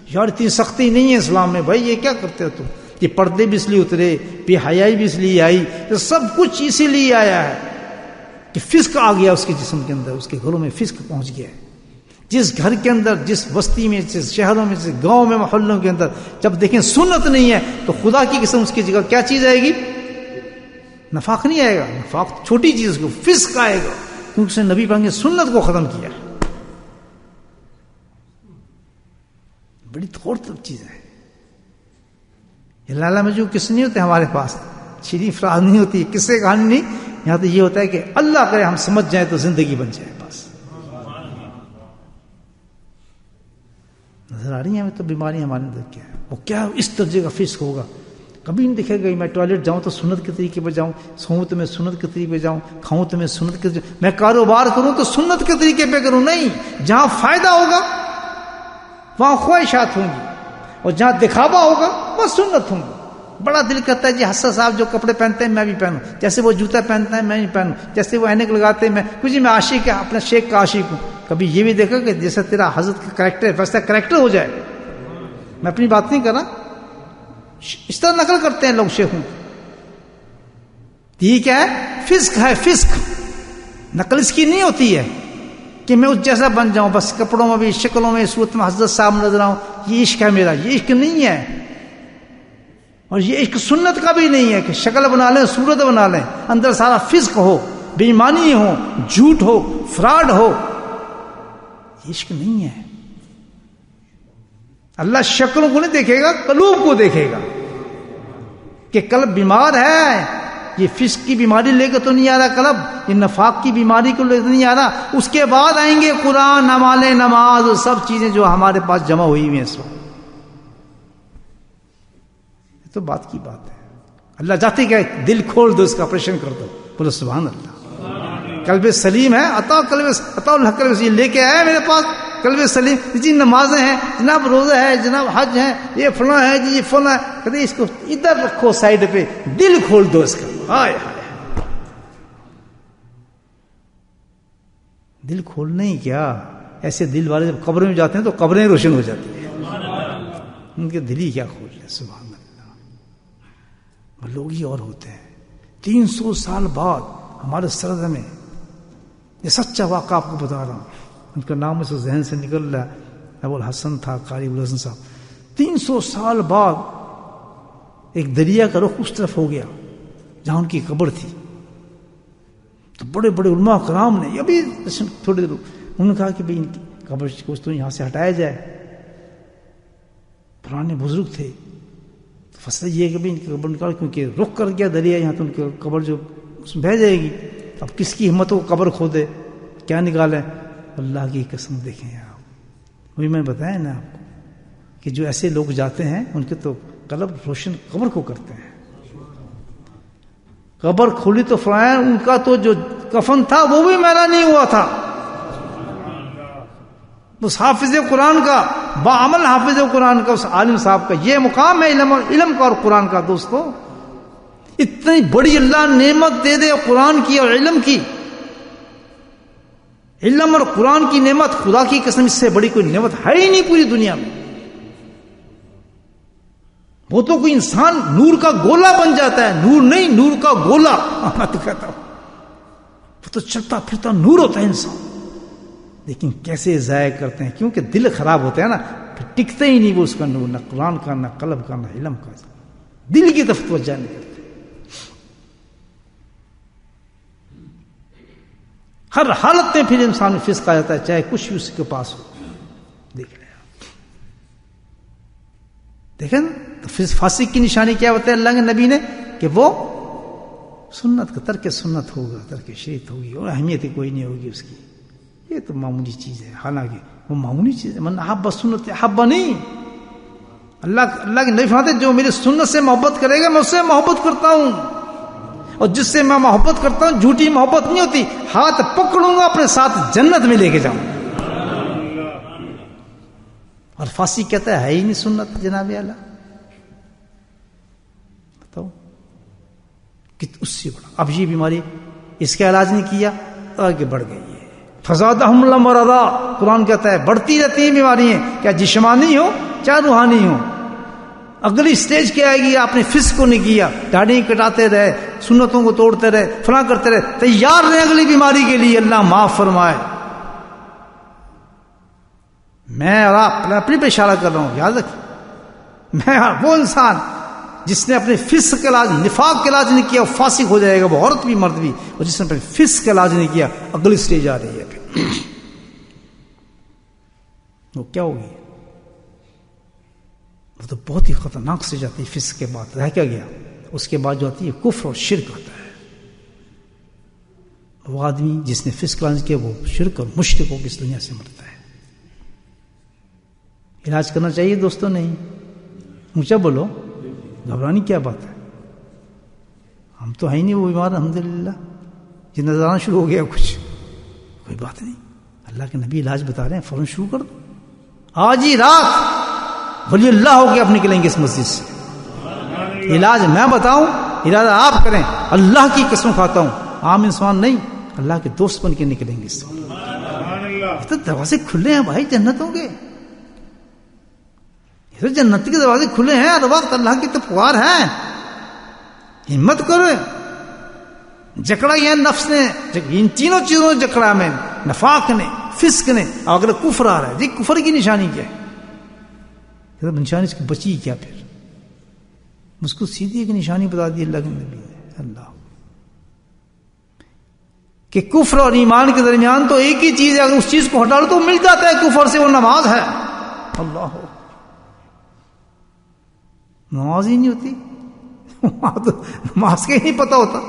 یار اتنی سختی نہیں ہے اسلام میں. بھائی یہ کیا کرتے ہو تم؟ یہ پردے بھی اس لیے اترے، بے حیائی بھی اس لیے آئی، تو سب کچھ اسی لیے آیا ہے کہ فسق آ گیا اس کے جسم کے اندر، اس کے گھروں میں فسق پہنچ گیا. جس گھر کے اندر، جس بستی میں، جس شہروں میں، جس گاؤں میں، محلوں کے اندر جب دیکھیں سنت نہیں ہے تو خدا کی قسم اس کی جگہ کیا چیز آئے گی؟ نفاق نہیں آئے گا. نفاق چھوٹی چیز کو، فسق آئے گا، کیونکہ اس نے نبی پاک نے سنت کو ختم کیا. بڑی غور طلب چیز ہے. یہ لالا مجھو کس نہیں ہوتے ہمارے پاس، شریف راز نہیں ہوتی، قصے کہانی نہیں. یہاں تو یہ ہوتا ہے کہ اللہ کرے ہم سمجھ جائیں تو زندگی بن جائے. بس نظر آ رہی ہیں ہمیں تو بیماری ہمارے اندر کیا ہے. وہ کیا اس درجے کا فسق ہوگا. کبھی نہیں دکھے گا میں ٹوائلٹ جاؤں تو سنت کے طریقے پہ جاؤں، سوؤں تو میں سنت کے طریقے پہ جاؤں، کھاؤں تو میں سنت کے طریقے، میں کاروبار کروں تو سنت کے طریقے پہ کروں. نہیں، جہاں فائدہ ہوگا وہاں خواہشات ہوں گی، اور جہاں دکھاوا ہوگا وہ سنت ہوں گی. بڑا دل کرتا ہے جی حسن صاحب جو کپڑے پہنتے ہیں میں بھی پہنوں، جیسے وہ جوتا پہنتا ہے میں بھی پہنوں، جیسے وہ اینک لگاتے ہیں میں کچھ میں عاشق ہے، اپنا شیخ کا عاشق ہوں. کبھی یہ بھی دیکھا کہ جیسا تیرا حضرت کا کریکٹر ویسا کریکٹر ہو جائے. میں اپنی بات نہیں کر رہا، اس طرح نقل کرتے ہیں لوگ شیخوں. یہ کیا ہے؟ فسق ہے. فسق نقل اس کی نہیں ہوتی ہے کہ میں اس جیسا بن جاؤں، بس کپڑوں میں بھی، شکلوں میں، صورت میں حضرت صاحب نظر آؤں. یہ عشق ہے میرا، یہ عشق نہیں ہے. اور یہ عشق سنت کا بھی نہیں ہے کہ شکل بنا لیں، صورت بنا لیں، اندر سارا فسق ہو، بے ایمانی ہو، جھوٹ ہو، فراڈ ہو. یہ عشق نہیں ہے. اللہ شکلوں کو نہیں دیکھے گا، قلوب کو دیکھے گا کہ قلب بیمار ہے. یہ فسق کی بیماری لے کے تو نہیں آ رہا قلب، یہ نفاق کی بیماری کو لے کے نہیں آ رہا. اس کے بعد آئیں گے قرآن، اعمال نماز، اور سب چیزیں جو ہمارے پاس جمع ہوئی ہوئی ہیں اس وقت. یہ تو بات کی بات ہے. اللہ چاہتے کہ دل کھول دو، اس کا آپریشن کر دو. بولو سبحان اللہ. قلب سلیم ہے، عطا اللہ قلب یہ لے کے آیا میرے پاس قلب سلیم. جی نمازیں ہیں جناب، روزہ ہے جناب، حج ہے، یہ فلاں ہے جی، یہ فلاں ہے. کہتے اس کو ادھر رکھو سائڈ پہ، دل کھول دو اس کا. ہائے ہائے، دل کھولنا ہی کیا. ایسے دل والے جب قبروں میں جاتے ہیں تو قبریں روشن ہو جاتی ہیں. ان کے دل ہی کیا کھول رہے. سبحان اللہ. وہ لوگ ہی اور ہوتے ہیں. 300 سال بعد ہمارے سرد میں یہ سچا واقعہ آپ کو بتا رہا ہوں. ان کا نام اس ذہن سے نکل رہا ہے. ابو الحسن تھا, قاری ابو الحسن صاحب. 300 سال بعد ایک دریا کا رخ اس طرف ہو گیا جہاں ان کی قبر تھی. تو بڑے بڑے علماء کرام نے ابھی تھوڑے دیر انہوں نے کہا کہ بھئی ان کی قبر کو تو یہاں سے ہٹایا جائے. پرانے بزرگ تھے. تو فیصلہ یہ ہے کہ بھئی ان کی قبر نکال, کیونکہ رخ کر گیا دریا یہاں, تو ان کی قبر جو اس میں بہ جائے گی. اب کس کی ہمت ہو قبر کھودے, کیا نکالیں. اللہ کی قسم دیکھیں آپ, وہی میں بتایا نا آپ کو کہ جو ایسے لوگ جاتے ہیں ان کے تو قلب روشن قبر کو کرتے ہیں. قبر کھلی تو فرمایا ان کا تو جو کفن تھا وہ بھی میلا نہیں ہوا تھا. اس حافظ قرآن کا, باعمل حافظ قرآن کا, اس عالم صاحب کا یہ مقام ہے علم کا اور قرآن کا. دوستو اتنی بڑی اللہ نعمت دے دے قرآن کی اور علم کی. علم اور قرآن کی نعمت, خدا کی قسم اس سے بڑی کوئی نعمت ہے ہی نہیں پوری دنیا میں. وہ تو کوئی انسان نور کا گولا بن جاتا ہے, نور نہیں نور کا گولا. میں تو کہتا ہوں وہ تو چلتا پھرتا نور ہوتا ہے انسان. لیکن کیسے ضائع کرتے ہیں, کیونکہ دل خراب ہوتا ہے نا, پھر ٹکتے ہی نہیں وہ اس کا نور, نہ قرآن کا, نہ قلب کا, نہ علم کا. دل کی طرف توجہ نہیں کرتے. ہر حالت میں پھر انسان میں فسق آ جاتا ہے, چاہے کچھ بھی اس کے پاس ہو. دیکھ لیں دیکھیں نا, تو فاسق کی نشانی کیا بتایا اللہ کے نبی نے کہ وہ سنت کا ترک سنت ہوگا, ترک شریعت ہوگی, اور اہمیت کوئی نہیں ہوگی اس کی. یہ تو معمولی چیز ہے, حالانکہ وہ معمولی چیز ہے. من احب سنت احب نہیں. اللہ کے نبی فرماتے جو میری سنت سے محبت کرے گا میں اس سے محبت کرتا ہوں, اور جس سے میں محبت کرتا ہوں جھوٹی محبت نہیں ہوتی. ہاتھ پکڑوں گا اپنے ساتھ جنت میں لے کے جاؤں گا. اور فاسق کہتا ہے ہی نہیں سنت جناب اعلیٰ. بتاؤ کہ اس سے بڑا اب یہ بیماری, اس کا علاج نہیں کیا, آگے بڑھ گئی ہے. فزادہم اللہ مرضا, قرآن کہتا ہے بڑھتی رہتی ہیں بیماریاں, کیا جسمانی ہو چاہے روحانی ہو. اگلی سٹیج کیا آئے گی, آپ نے فسق کو نہیں کیا, داڑھی کٹاتے رہے, سنتوں کو توڑتے رہے, فلاں کرتے رہے, تیار رہے اگلی بیماری کے لیے. اللہ معاف فرمائے. میں اور آپ اپنے پہ اشارہ کر رہا ہوں, یاد رکھیں. میں وہ انسان جس نے اپنے فسق کا علاج, نفاق کا علاج نہیں کیا, وہ فاسق ہو جائے گا, وہ عورت بھی مرد بھی. اور جس نے اپنے فسق کا علاج نہیں کیا, اگلی سٹیج آ رہی ہے. وہ کیا ہوگی؟ وہ تو بہت ہی خطرناک سے جاتی ہے. فسق کے بعد رہ کیا گیا, اس کے بعد جو آتی ہے کفر اور شرک آتا ہے. وہ آدمی جس نے فسق علاج کیا وہ شرک اور مشرک ہو کے اس دنیا سے مرتا ہے. علاج کرنا چاہیے دوستوں, نہیں اونچا بولو, گھبرانی کیا بات ہے. ہم تو ہے ہی نہیں وہ بیمار الحمدللہ. یہ نظر آنا شروع ہو گیا کچھ, کوئی بات نہیں. اللہ کے نبی علاج بتا رہے ہیں, فوراً شروع کر دو. آج ہی رات ولی اللہ ہو کے آپ نکلیں گے اس مسجد سے. علاج میں بتاؤں, علاج آپ کریں. اللہ کی قسم کھاتا ہوں, عام انسان نہیں, اللہ کے دوست بن کے نکلیں گے اس سے. تو دروازے کھلے ہیں بھائی جنتوں کے, یہ تو جنت کے دروازے کھلے ہیں ہر وقت. اللہ کی تو پکار ہے, ہمت کرو. جکڑا یہ نفس نے, ان تینوں چیزوں نے جکڑا, میں نفاق نے, فسق نے, اور اگر کفر آ رہا ہے. جی کفر کی نشانی کیا ہے؟ نشانی اس کی بچی کیا پھر؟ اس کو سیدھی ایک نشانی بتا دی اللہ کے نبی نے. اللہ کہ کفر اور ایمان کے درمیان تو ایک ہی چیز ہے, اگر اس چیز کو ہٹا لو تو مل جاتا ہے کفر سے, وہ نماز ہے. اللہ نماز ہی نہیں ہوتی, نماز کے نہیں پتہ ہوتا.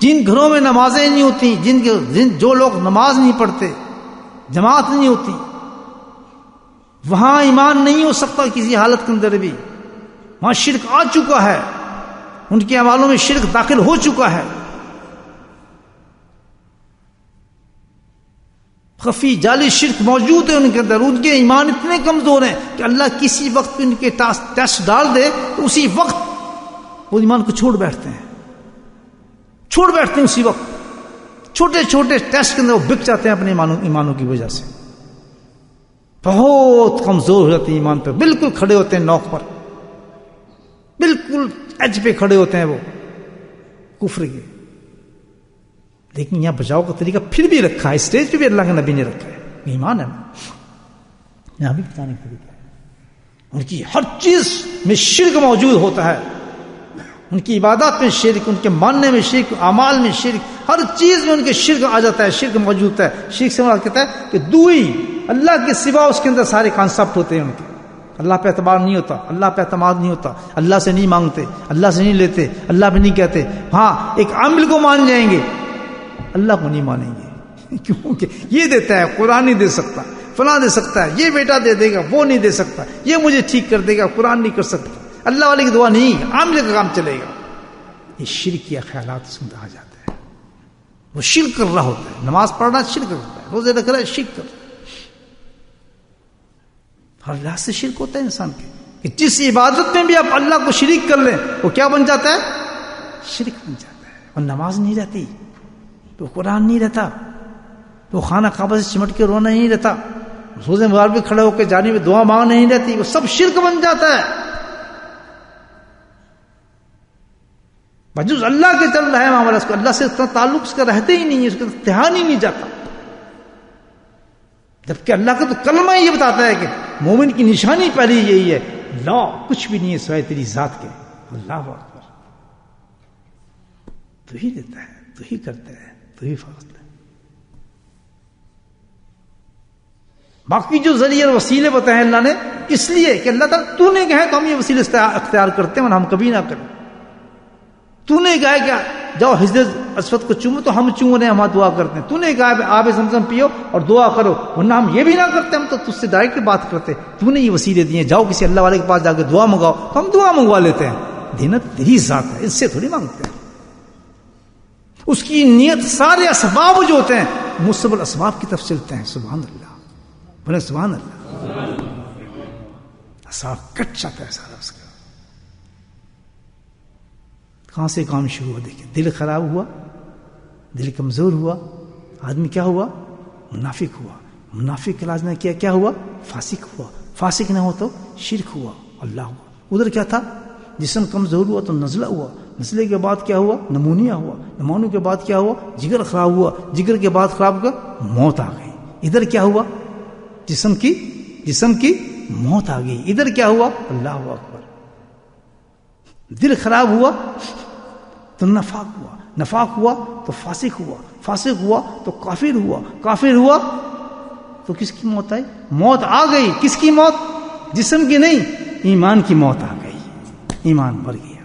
جن گھروں میں نمازیں نہیں ہوتی, جو لوگ نماز نہیں پڑھتے, جماعت نہیں ہوتی, وہاں ایمان نہیں ہو سکتا کسی حالت کے اندر بھی. وہاں شرک آ چکا ہے, ان کے اعمالوں میں شرک داخل ہو چکا ہے. خفی جعلی شرک موجود ہے ان کے اندر. ان کے ایمان اتنے کمزور ہیں کہ اللہ کسی وقت ان کے ٹیسٹ ڈال دے تو اسی وقت وہ ایمان کو چھوڑ بیٹھتے ہیں, چھوڑ بیٹھتے ہیں اسی وقت. چھوٹے چھوٹے ٹیسٹ کے اندر وہ بک جاتے ہیں اپنے ایمانوں کی وجہ سے. بہت کمزور ہو جاتے ہیں ایمان پہ، بالکل کھڑے ہوتے ہیں نوک پر، بالکل ایج پہ کھڑے ہوتے ہیں وہ کفر کے. لیکن یہاں بچاؤ کا طریقہ پھر بھی رکھا ہے، اسٹیج پہ بھی اللہ کے نبی نے رکھا ہے. ایمان ہے یہاں بھی بتانے کا طریقہ ہے. ان کی ہر چیز میں شرک موجود ہوتا ہے، ان کی عبادات میں شرک، ان کے ماننے میں شرک، اعمال میں شرک، ہر چیز میں ان کے شرک آ جاتا ہے، شرک موجود ہے. شرک سے مراد کہتا ہے کہ دوئی اللہ کے سوا اس کے اندر سارے کانسیپٹ ہوتے ہیں ان کے. اللہ پہ اعتبار نہیں ہوتا، اللہ پہ اعتماد نہیں ہوتا، اللہ سے نہیں مانگتے، اللہ سے نہیں لیتے، اللہ پہ نہیں کہتے. ہاں ایک عامل کو مان جائیں گے، اللہ کو نہیں مانیں گے، کیونکہ یہ دیتا ہے، قرآن نہیں دے سکتا، فلاں دے سکتا ہے، یہ بیٹا دے دے گا، وہ نہیں دے سکتا، یہ مجھے ٹھیک کر دے گا، قرآن نہیں کر سکتا. اللہ والے کی دعا نہیں، عامل کا کام چلے گا. یہ شرک کے خیالات اس میں آ جاتے ہیں. وہ شرک کر رہا ہوتا ہے، نماز پڑھنا شرک کرتا ہے، روزے رکھ رہا ہے شرک کر رہا ہے. ہر لحاظ سے شرک ہوتا ہے انسان کے، کہ جس عبادت میں بھی آپ اللہ کو شریک کر لیں وہ کیا بن جاتا ہے؟ شرک بن جاتا ہے. اور نماز نہیں رہتی تو قرآن نہیں رہتا، تو خانہ کعبہ سے چمٹ کے رونا نہیں رہتا، روزے مبارک میں کھڑے ہو کے جانے میں دعا مانگنا نہیں رہتی، وہ سب شرک بن جاتا ہے. بجوز اللہ کے چل رہا ہے معاملہ، اس کو اللہ سے اتنا تعلق اس کا رہتے ہی نہیں ہے، اس کا دھیان ہی نہیں جاتا. جبکہ اللہ کا تو کلمہ یہ بتاتا ہے کہ مومن کی نشانی پہلی یہی ہے، لا کچھ بھی نہیں ہے سوائے تیری ذات کے. اللہ اکبر، تو ہی دیتا ہے، تو ہی کرتا ہے، تو ہی فضل ہے. باقی جو ذریعے اور وسیلے بتائے اللہ نے اس لیے کہ اللہ تعالیٰ تو نے کہا تو ہم یہ وسیلے اختیار کرتے ہیں اور ہم کبھی نہ کریں. تو نے کہا کیا جاؤ حجر اسود کو چومو تو ہم چوم رہے ہیں، ہم دعا کرتے ہیں. تو نے کہا آب زمزم پیو اور دعا کرو، ورنہ ہم یہ بھی نہ کرتے، ہم تو تجھ سے ڈائریکٹ بات کرتے. تو نے یہ وسیلے دیے، جاؤ کسی اللہ والے کے پاس جا کے دعا منگاؤ، تو ہم دعا منگوا لیتے ہیں. دینا تیری ذات ہے، اس سے تھوڑی مانگتے ہیں. اس کی نیت سارے اسباب جو ہوتے ہیں مسبب الاسباب کی طرف چلتے ہیں. سبحان اللہ، بولے سبحان اللہ. اسباب کٹ جاتا ہے سارا اس کا. کہاں سے کام شروع ہوا؟ دیکھیں، دل خراب ہوا، دل کمزور ہوا، آدمی کیا ہوا؟ منافق ہوا. منافق علاج نہ کیا، کیا ہوا؟ فاسق ہوا. فاسق نہ ہو تو شرک ہوا، اللہ ہوا. ادھر کیا تھا؟ جسم کمزور ہوا تو نزلہ ہوا. نزلے کے بعد کیا ہوا؟ نمونیا ہوا. نمونیا کے بعد کیا ہوا؟ جگر خراب ہوا. جگر کے بعد خراب ہوا، موت آ گئی. ادھر کیا ہوا؟ جسم کی موت آ گئی. ادھر کیا ہوا؟ اللہ اکبر. دل خراب ہوا تو نفاق ہوا. نفاق ہوا تو فاسق ہوا. فاسق ہوا تو کافر ہوا. کافر ہوا تو کس کی موت آئی؟ موت آ گئی. کس کی موت؟ جسم کی نہیں، ایمان کی موت آ گئی. ایمان مر گیا.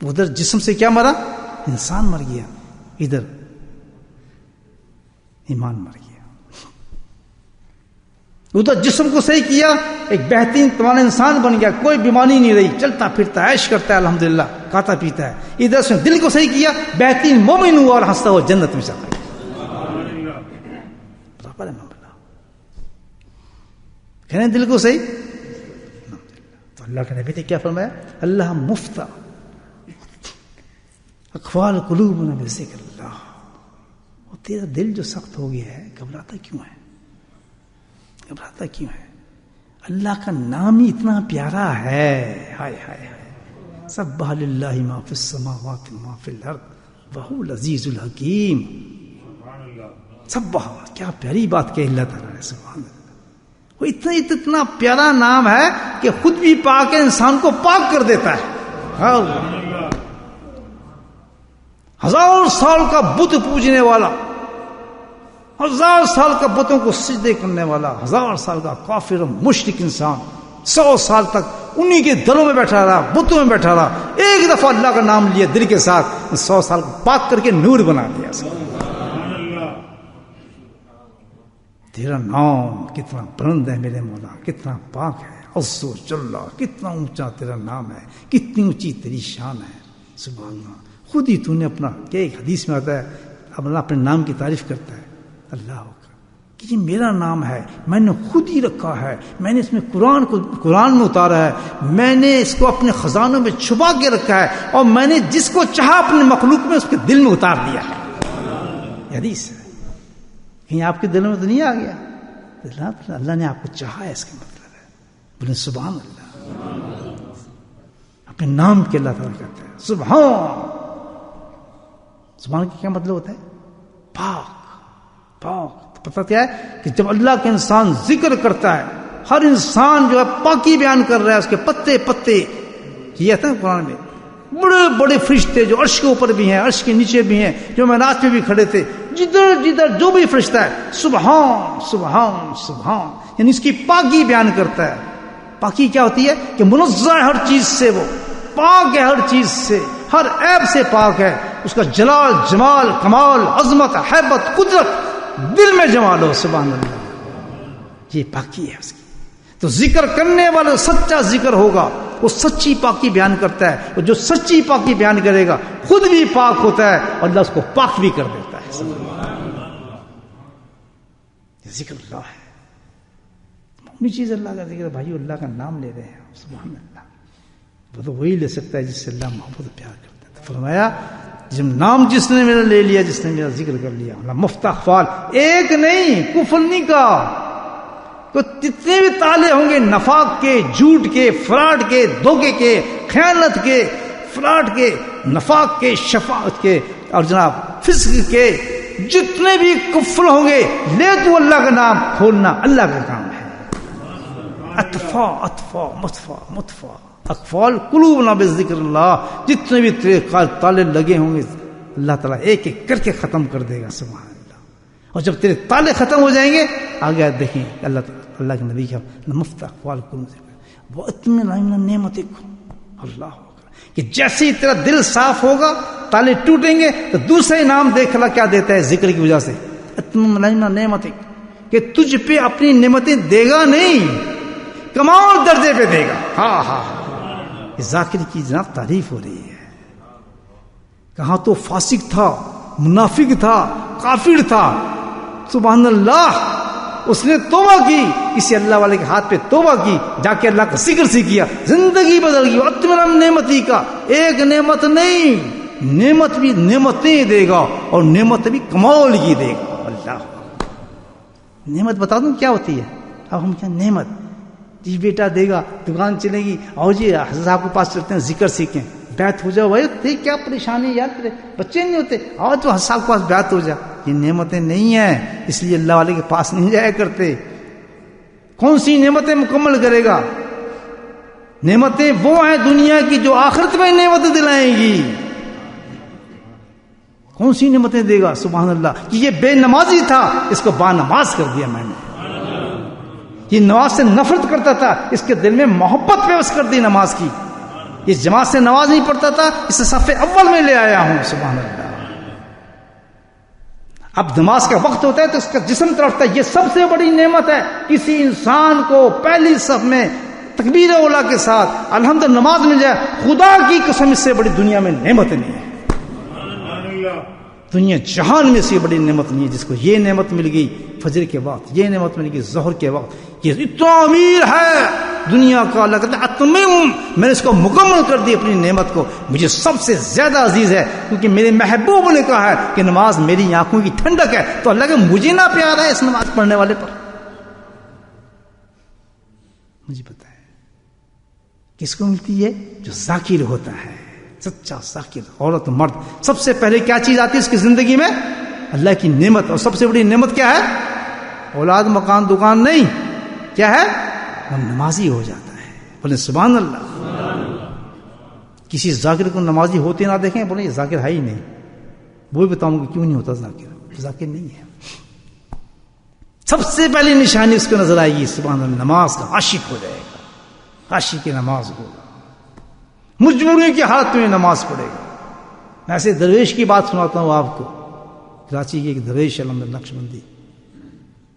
ادھر جسم سے کیا مرا؟ انسان مر گیا. ادھر ایمان مر گیا. ادھر جسم کو صحیح کیا، ایک بہترین تمہارا انسان بن گیا، کوئی بیماری نہیں رہی، چلتا پھرتا عیش کرتا ہے الحمدللہ، کھاتا پیتا ہے. ادھر سے دل کو صحیح کیا، بہترین مومن ہوا اور ہنستا ہوا جنت میں چلا گیا. برابر ہے معاملہ. کہنے دل کو صحیح. تو اللہ کے نبی نے کیا فرمایا؟ اللہ مفتا اقوال قلوبنا بذکر اللہ. اور تیرا دل جو سخت ہو گیا ہے، گھبراتا کیوں ہے؟ گھبراتا کیوں ہے؟ اللہ کا نام ہی اتنا پیارا ہے. ہائے ہائے ہائے، سبح للہ ما فی السماوات ما فی الارض وہو العزیز الحکیم. سبح، کیا پیاری بات کہی اللہ تعالیٰ نے. سبحان اللہ. وہ اتنا پیارا نام ہے کہ خود بھی پاک ہے، انسان کو پاک کر دیتا ہے. ہزار سال کا بت پوجنے والا، ہزار سال کا بتوں کو سجدے کرنے والا، ہزار سال کا کافر مشرک انسان 100 سال تک انہی کے دلوں میں بیٹھا رہا، بتوں میں بیٹھا رہا. ایک دفعہ اللہ کا نام لیا دل کے ساتھ، 100 سال کو پاک کر کے نور بنا دیا. تیرا نام کتنا بلند ہے میرے مولا، کتنا پاک ہے. عز و جل، کتنا اونچا تیرا نام ہے، کتنی اونچی تیری شان ہے. سبحان اللہ. خود ہی تو نے اپنا، کیا ایک حدیث میں آتا ہے، اللہ اپنے نام کی تعریف کرتا ہے، اللہ کہ یہ میرا نام ہے، میں نے خود ہی رکھا ہے، میں نے اس میں قرآن میں اتارا ہے، میں نے اس کو اپنے خزانوں میں چھپا کے رکھا ہے، اور میں نے جس کو چاہا اپنے مخلوق میں اس کے دل میں اتار دیا ہے. حدیث ہے. کہیں آپ کے دلوں میں تو نہیں آ گیا؟ اللہ نے آپ کو چاہا ہے، اس کا مطلب ہے. بولے سبحان اللہ. اپنے نام کے اللہ تعالیٰ کہتے ہیں سبحان. سبحان کا کیا مطلب ہوتا ہے؟ پاک. پاک پتہ کیا ہے کہ جب اللہ کا انسان ذکر کرتا ہے، ہر انسان جو ہے پاکی بیان کر رہا ہے. اس کے پتے پتے یہ آتا ہے قرآن میں، بڑے بڑے فرشتے جو عرش کے اوپر بھی ہیں، عرش کے نیچے بھی ہیں، جو معراج میں بھی کھڑے تھے، جدھر جدھر جو بھی فرشتہ ہے سبحان سبحان سبحان، یعنی اس کی پاکی بیان کرتا ہے. پاکی کیا ہوتی ہے کہ منزہ ہے ہر چیز سے، وہ پاک ہے ہر چیز سے، ہر عیب سے پاک ہے. اس کا جلال جمال کمال عظمت ہیبت قدرت دل میں جما لو. سبحان اللہ، یہ پاکی ہے اس کی. تو ذکر کرنے والا سچا ذکر ہوگا، وہ سچی پاکی بیان کرتا ہے. اور جو سچی پاکی بیان کرے گا خود بھی پاک ہوتا ہے اور اللہ اس کو پاک بھی کر دیتا ہے. یہ ذکر اللہ ہے، معمولی چیز اللہ کا ذکر. بھائی اللہ کا نام لے رہے ہیں، سبحان اللہ. وہ تو وہی لے سکتا ہے جس سے اللہ محبت پیار کرتا ہے. تو فرمایا جب نام جس نے میرا لے لیا، جس نے میرا ذکر کر لیا، مفت اقفال ایک نہیں، کفر نہیں کا. تو جتنے بھی تالے ہوں گے نفاق کے، جھوٹ کے، فراڈ کے، دھوکے کے، خیانت کے، فراڈ کے، نفاق کے، شفاعت کے اور جناب فسق کے، جتنے بھی کفر ہوں گے، لے تو اللہ کا نام کھولنا اللہ کا کام ہے. اطفا اطفا مطفا مطفا اقفال قلوبنا بذکر اللہ. جتنے بھی تیرے تالے لگے ہوں گے اللہ تعالیٰ ایک ایک کر کے ختم کر دے گا. سبحان اللہ. اور جب تیرے تالے ختم ہو جائیں گے آگے دیکھیں اللہ کے نبی کا مفت اقوال وہ اطمینان نعمتک. اللہ کہ جیسے ہی تیرا دل صاف ہوگا تالے ٹوٹیں گے تو دوسرے نام دیکھ اللہ کیا دیتا ہے ذکر کی وجہ سے. اطمینان نعمتک کہ تجھ پہ اپنی نعمتیں دے گا نہیں، کمال درجے پہ دے گا. ہاں ہاں ذاکر کی جناب تعریف ہو رہی ہے. کہاں تو فاسق تھا، منافق تھا، کافر تھا، سبحان اللہ اس نے توبہ کی، کسی اللہ والے کے ہاتھ پہ توبہ کی، جا کے اللہ کا ذکر سے کیا، زندگی بدل گئی. اطمینان نعمتی کا ایک نعمت نہیں، نعمت بھی نعمتیں دے گا اور نعمت بھی کمال کی دے گا. اللہ نعمت بتا دوں کیا ہوتی ہے. اب ہم کیا نعمت جی بیٹا دے گا، دکان چلے گی، آؤ جی حضرت صاحب کے پاس چلتے ہیں ذکر سیکھیں، بیعت ہو جاؤ. بھائی تھی کیا پریشانی یار، تیرے بچے نہیں ہوتے، آؤ تو حضرت صاحب کے پاس بیعت ہو جا. یہ نعمتیں نہیں ہیں، اس لیے اللہ والے کے پاس نہیں جایا کرتے. کون سی نعمتیں مکمل کرے گا؟ نعمتیں وہ ہیں دنیا کی جو آخرت میں نعمتیں دلائیں گی. کون سی نعمتیں دے گا؟ سبحان اللہ. کہ یہ بے نمازی تھا، اس کو با نماز کر دیا میں نے. یہ نماز سے نفرت کرتا تھا، اس کے دل میں محبت پیوست کر دی نماز کی. یہ جماعت سے نماز نہیں پڑھتا تھا، اسے صف اول میں لے آیا ہوں. سبحان اللہ. اب نماز کا وقت ہوتا ہے تو اس کا جسم تڑپتا ہے. یہ سب سے بڑی نعمت ہے کسی انسان کو پہلی صف میں تکبیر اولا کے ساتھ الحمدللہ نماز مل جائے. خدا کی قسم اس سے بڑی دنیا میں نعمت نہیں ہے. دنیا جہان میں سے بڑی نعمت نہیں ہے جس کو یہ نعمت مل گئی فجر کے وقت، یہ نعمت مل گئی ظہر کے وقت. یہ اتنا امیر ہے دنیا کا. اللہ کہتا ہے اتمم، میں نے اس کو مکمل کر دی اپنی نعمت کو. مجھے سب سے زیادہ عزیز ہے کیونکہ میرے محبوب نے کہا ہے کہ نماز میری آنکھوں کی ٹھنڈک ہے. تو اللہ کہ مجھے نہ پیار ہے اس نماز پڑھنے والے پر. مجھے پتا ہے کس کو ملتی ہے؟ جو ذاکر ہوتا ہے، سچا ذاکر. عورت مرد سب سے پہلے کیا چیز آتی ہے اس کی زندگی میں؟ اللہ کی نعمت. اور سب سے بڑی نعمت کیا ہے؟ اولاد مکان دکان نہیں. کیا ہے؟ وہ نمازی ہو جاتا ہے. بولے سبحان اللہ. کسی ذاکر کو نمازی ہوتے نہ دیکھیں بولے یہ ذاکر ہے ہی نہیں. وہ بھی بتاؤں گا کیوں نہیں ہوتا ذاکر. ذاکر نہیں ہے. سب سے پہلی نشانی اس کو نظر آئے گی سبحان اللہ نماز کا. عاشق ہو جائے گا، عاشق نماز ہوگا، مجبوری کی حالت میں نماز پڑھے گا. میں ایسے درویش کی بات سناتا ہوں آپ کو. کراچی کے ایک درویش الحمدللہ نقشبندی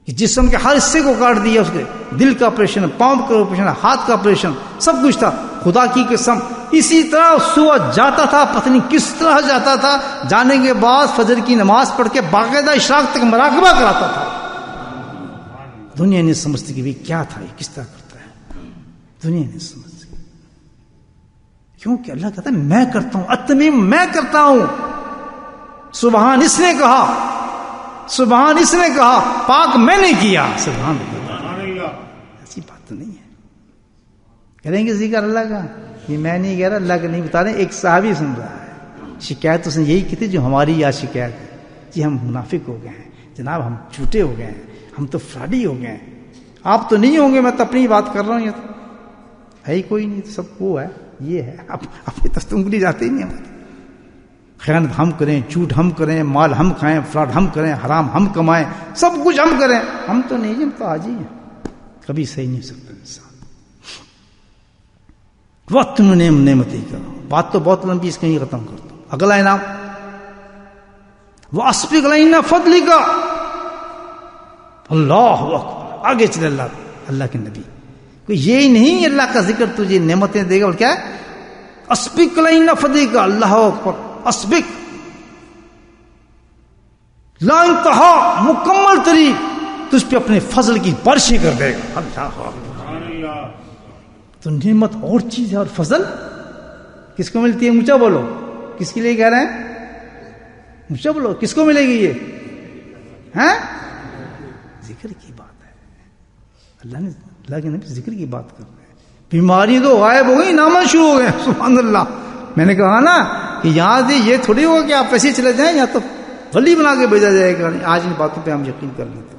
کہ جسم کے ہر حصے کو کاٹ دیا. اس کے دل کا آپریشن، پاؤں کا آپریشن، ہاتھ کا آپریشن، سب کچھ تھا. خدا کی قسم اسی طرح صبح جاتا تھا، پتہ نہیں کس طرح جاتا تھا. جانے کے بعد فجر کی نماز پڑھ کے باقاعدہ اشراق تک مراقبہ کراتا تھا. دنیا نہیں سمجھتی کہ کیا تھا، یہ کس طرح کرتا ہے. دنیا نہیں سمجھتی. کیونکہ اللہ کہتا ہے میں کرتا ہوں. اتمیم میں کرتا ہوں. سبحان اس نے کہا، سبحان اس نے کہا، پاک میں نے کیا. سبحان اللہ. کریں گے ذکر اللہ کا؟ یہ میں نہیں کہہ رہا، اللہ کا نہیں بتا رہے، ایک صحابی سن رہا ہے، شکایت اس نے یہی کی تھی جو ہماری یا شکایت ہے، جی ہم منافق ہو گئے ہیں جناب، ہم جھوٹے ہو گئے ہیں، ہم تو فراڈی ہو گئے ہیں. آپ تو نہیں ہوں گے، میں تو اپنی بات کر رہا ہوں، یہ تو ہے ہی کوئی نہیں، تو سب وہ ہے، یہ ہے. اب اپنی تو انگلی جاتے ہی نہیں ہماری. خیانت ہم کریں، جھوٹ ہم کریں، مال ہم کھائیں، فراڈ ہم کریں، حرام ہم کمائیں، سب کچھ ہم کریں، ہم تو نہیں، ہم تو آج ہی ہیں. کبھی صحیح نہیں ہو سکتا انسان. وقت نے نعمتی کا بات تو بہت لمبی، اس کو ہی ختم کرتا ہوں. اگلا انعام وَأَسْبِغْ عَلَيْنَا فَضْلِكَ. اللہ اکبر، آگے چلے اللہ کے نبی. کوئی یہی نہیں اللہ کا ذکر تجھے نعمتیں دے گا، اور کیا ہے؟ اسبق علینا فضلک. اللہ اکبر، اسبق لا انتہا، مکمل ترین تجھ پہ اپنے فضل کی بارشیں کر دے گا. اللہ اکبر. تو نعمت اور چیز ہے، اور فضل کس کو ملتی ہے؟ اونچا بولو، کس کے لیے کہہ رہے ہیں؟ اونچا بولو، کس کو ملے گی یہ؟ ہیں؟ ذکر کی بات ہے. اللہ کے نبی ذکر کی بات کر رہے ہیں. بیماری تو غائب ہو گئی، نامہ شروع ہو گئے. سبحان اللہ. میں نے کہا نا کہ یہاں سے یہ تھوڑی ہوگا کہ آپ ایسے چلے جائیں، یا تو ولی بنا کے بھیجا جائے گا. آج ان باتوں پہ ہم یقین کر لیتے.